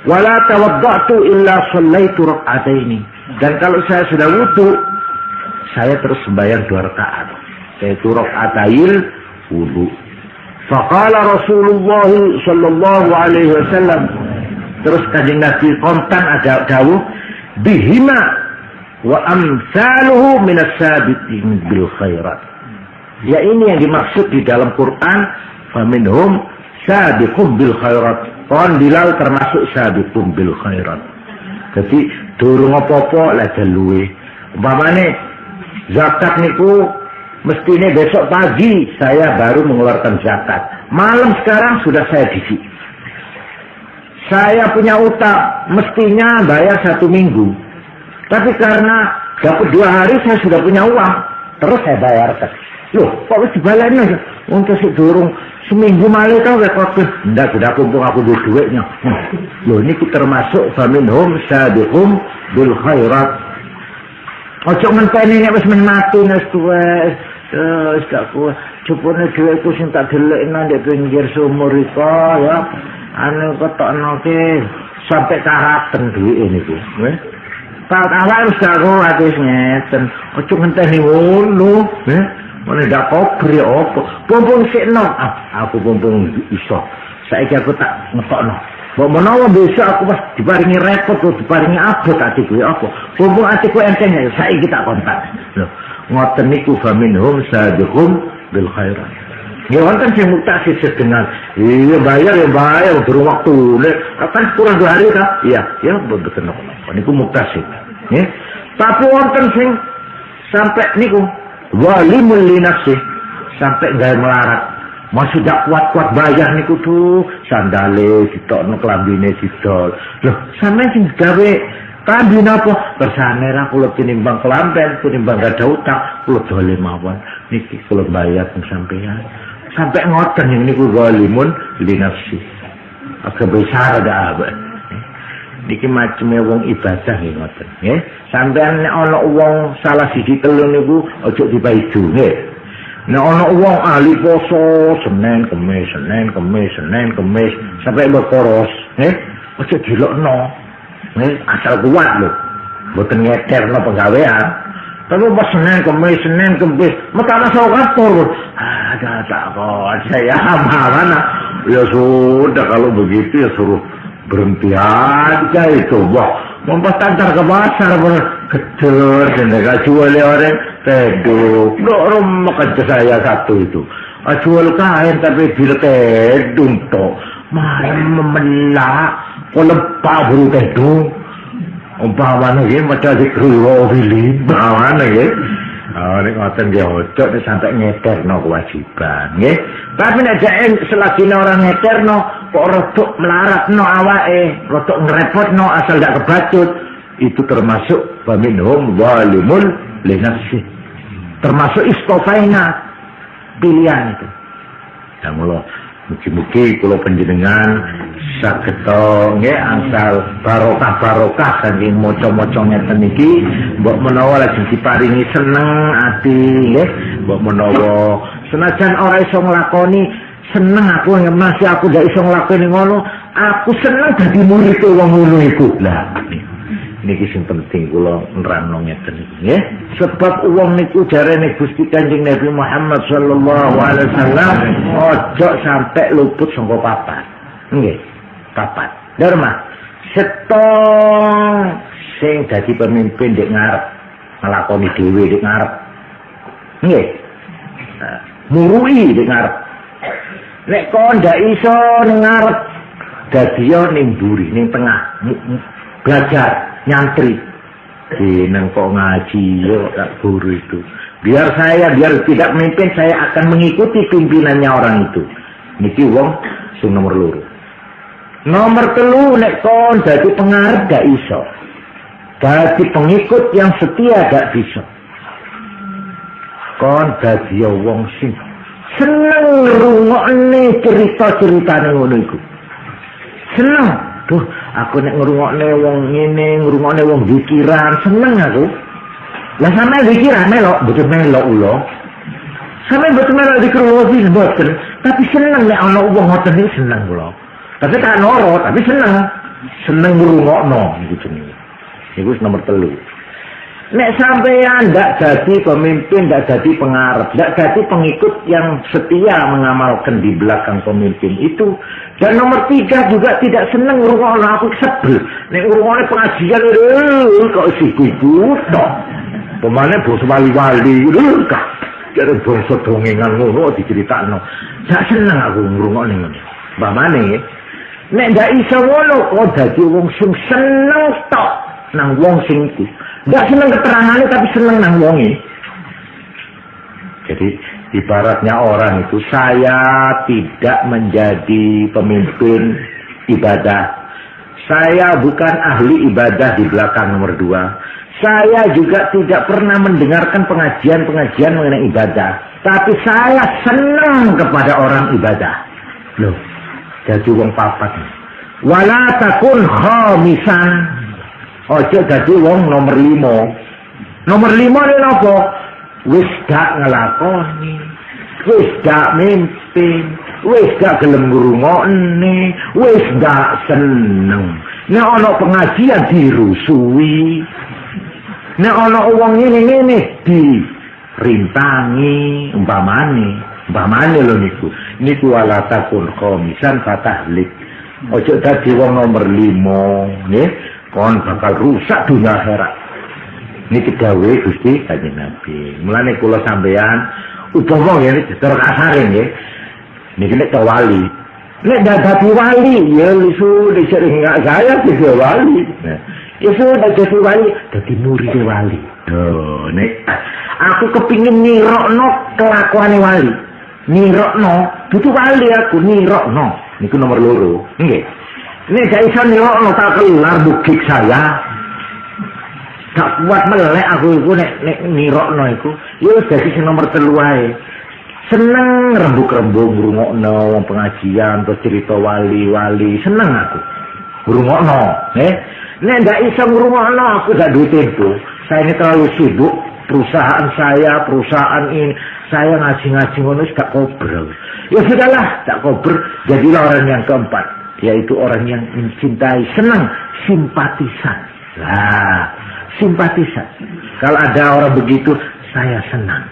Wala tawadda'tu illa shallaitu rak'ataini. Dan kalau saya sudah wudu, saya terus sembahyang 2 rakaat. Yaitu rak'atail wudu. Faqala Rasulullah sallallahu alaihi wasallam. Terus Kanjeng Nabi kontan ada dawuh bihima wa amsaluhu minas sabiqin bil khairat. Ya ini yang dimaksud di dalam Quran faminhum sabiqum bil khairat. Kon Bilal termasuk sabiqum bil khairat. Jadi durung apa-apa lah luwe. Umpamane zakat niku Mestinya besok pagi saya baru mengeluarkan zakat. Malam sekarang sudah saya didik. Saya punya utang, mestinya bayar 1 minggu. Tapi karena dapat 2 hari saya sudah punya uang, terus saya bayarkan. Loh, kok harus dibalain aja? Untuk si durung seminggu malah tau gak kok? Nggak, sudah kumpul aku duitnya. Loh, ini termasuk faminhum sabiqum bil khairat. Ojo ngenteni nek wis men mati nes tuwes. Wis gak kuat. Cupone dhuwitku sing tak delek nang ndek pinggir sumur iku ya. Anu ketokno ki sampai karaten duwike niku. Nggih. Tak awak wis gak kuat wis ngeten. Ojo ngenteni ngono, nggih. Mene ndak kober ya opo. Pumpung sikno. Aku pumpung iso. Saiki aku tak ngetokno. Mbok menawa besok aku pas diparingi repot atau diparingi abot atiku ya apa. Mumpung atiku enteng ya saiki tak kontak. Lho, ngoten niku faminhum sabiqum bil khairat. Ya wonten sing mutasis sedengan. Iya bayar ya bayar durung waktu. Nek kan kurang 2 hari ta? Iya, ya betul napa. Niku mutasis. Nggih. Tapi wonten sing sampai niku walimul li nafsi sampai gawe melarat. Masih dak kuat-kuat bayar niku tuh sandale ditokno klambine didol. Loh, sampeyan sing gawe klambi napa? Kersane ra kula tinimbang kelamben, tinimbang gak ada utang, kula dole mawon. Niki kula bayar teng sampeyan. Sampai ngoten yang niku zalimun li nafsi. Agak besar ada apa? Niki maceme wong ibadah nggih ngoten, nggih. Sampeyan nek ana wong salah siji telu niku aja dipaidu, nggih. Nek ana wong ahli poso Senin Kamis sampai berkoros, aja dilokno. Asal kuat lho. Mboten ngeterno penggawean. Tapi pas Senin Kamis, mata masuk kantor. Ada tak kok saya mana? Ya sudah kalau begitu ya suruh berhenti aja itu. Wah, mempas antar ke pasar kecil dan gak jual orang teduk. Dorong makan saya satu itu. Jual kain tapi bila tedung toh malam memelak. Kalau pabru tedung. Umpamanya ya macam di keruwa film. Umpamanya ya. Ini ngoten dia hocok sampai ngeterno kewajiban. Ya. Tapi nek selagi orang ngeterno kok rodok melaratno awake, rodok ngerepotno asal gak kebacut. Itu termasuk faminhum zalimul li nafsi. Termasuk istofaina pilihan itu. Ya mula mugi-mugi kula panjenengan saged nggih angsal barokah saking maca-maca ngeten iki, mbok menawa lajeng diparingi seneng ati nggih, mbok menawa senajan ora iso nglakoni seneng aku masih aku gak iso nglakoni ngono, aku seneng dadi murid wong ngono iku. Lah niki sing penting kula nerangno ngeten iki nggih. Sebab wong niku jarene Gusti Kanjeng Nabi Muhammad sallallahu alaihi wasallam ojo sampai luput saka papat. Nggih, papat. Dharma setong sing dadi pemimpin ndek ngarep nglakoni dhewe ndek ngarep. Nggih. Murui ndek ngarep. Nek kon ndak iso ngarep dadi yo ning mburi ning tengah belajar nyantri nang kok ngaji yo tak guru itu biar tidak memimpin saya akan mengikuti pimpinannya orang itu. Niki wong sing nomor 2. Nomor 3 nek kon dadi pengarep gak iso, dadi pengikut yang setia gak bisa. Kon dadi wong sing seneng ngrungokne cerita-ceritane ngono iku. Seneng tuh aku nek ngrungokne wong ngene, ngrungokne wong zikiran, seneng aku. Lah sampe zikiran melok, mboten melok ulo. Sampe mboten melok dikruwosi mboten, tapi seneng nek ana wong ngoten iki seneng kula. Tapi tak noro, tapi seneng. Seneng ngrungokno niku jenenge. Iku nomor 3. Nek sampeyan ndak jadi pemimpin, ndak jadi pengarep, ndak jadi pengikut yang setia mengamalkan di belakang pemimpin itu. Dan nomor 3 juga tidak senang ngrungokno, aku sebel. Nek ngrungokne pengajian kok iku tok. Pemane bos wali-wali kah. Jare bangsa dongengan ngono diceritakno. Dak seneng aku ngrungokne ngono. Pamane nek ndak iso ngono kok dadi wong sing seneng tok nang wong sing iku. Ndak seneng keterangane tapi seneng nang wonge. Jadi ibaratnya orang itu, saya tidak menjadi pemimpin ibadah, saya bukan ahli ibadah di belakang nomor 2, saya juga tidak pernah mendengarkan pengajian-pengajian mengenai ibadah, tapi saya senang kepada orang ibadah. Loh, jadi wong papat. Wala takun khamisan, ojo jadi wong nomor 5. Nomor 5 ini apa? Wis gak ngelakoni, wis gak mimpin, wis gak gelem ngrungokne, wis gak seneng. Nek ana pengajian dirusui, nek ana wong ngene-ngene dirintangi, umpamane lho niku wala takun khamisan fatahlik. Ojo dadi wong nomor 5, nggih, kon bakal rusak dunia akhirat. Niki dawuh Gusti Kanjeng Nabi. Mulane kula sampeyan upama ngene cara kasare nggih. Niki nek wali. Nek dadi wali ya iso disering saya jadi wali. Nah, iso dadi wali dadi murid wali. Oh, nek aku kepingin nirokno kelakuane wali. Nirokno, dudu wali aku nirokno. Niku nomor 2. Nggih. Nek gak iso nirokno tak kelar bukit saya. Gak kuat melek aku iku nek nirokno iku. Ya wis dadi sing nomor 3 wae. Seneng rembug-rembug ngrungokno wong pengajian terus cerita wali-wali, seneng aku. Ngrungokno, Nek gak iso ngrungokno aku gak duwe tempo. Saya ini terlalu sibuk, perusahaan ini, saya ngaji-ngaji ngono gak kober. Ya sudahlah, tak kober. Jadilah orang yang keempat, yaitu orang yang mencintai, senang, simpatisan. Lah, simpatisan. Kalau ada orang begitu, saya senang.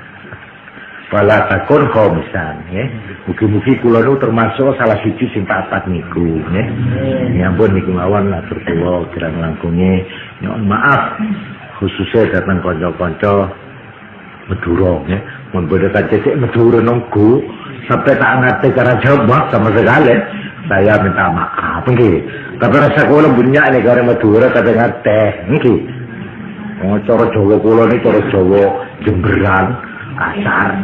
Wala takun khamisan, ya. Mugi-mugi kula niku termasuk salah siji sing papat niku, nggih. Ya ampun niku mawon matur kula kirang langkunge nyuwun maaf khususnya datang kanca-kanca Madura, nggih. Mun bodho kacek Madura nunggu sampai tak ngerti cara jawab sama sekali. Saya minta maaf, nggih. Tapi rasa kula bunyak nek karo Madura kadang ngerti, nggih. Oh, cara Jawa kula niki cara Jawa Jemberan. Asar,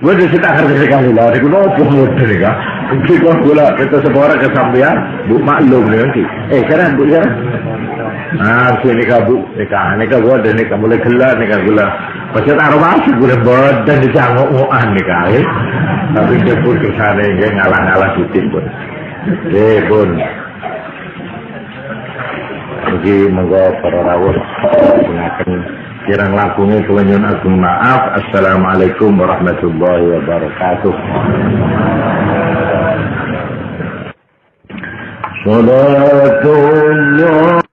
gue udah tak ngerti sekali lah. Aku nopo model kan. Mungkin kau gula kita seorang kesampean, bu maklum nanti. Sekarang bu ya. Sini kabu, nikah gue ada nikah mulai gelar nikah gula. Pasal taruh masuk gula badan dicangok muan nikah. Tapi dia pun kesana dia ngalah-ngalah cuti pun. Pun. Jadi monggo para rawuh gunakan kirang langkungnya kula nyuwun agung maaf. Assalamualaikum warahmatullahi wabarakatuh. Salatu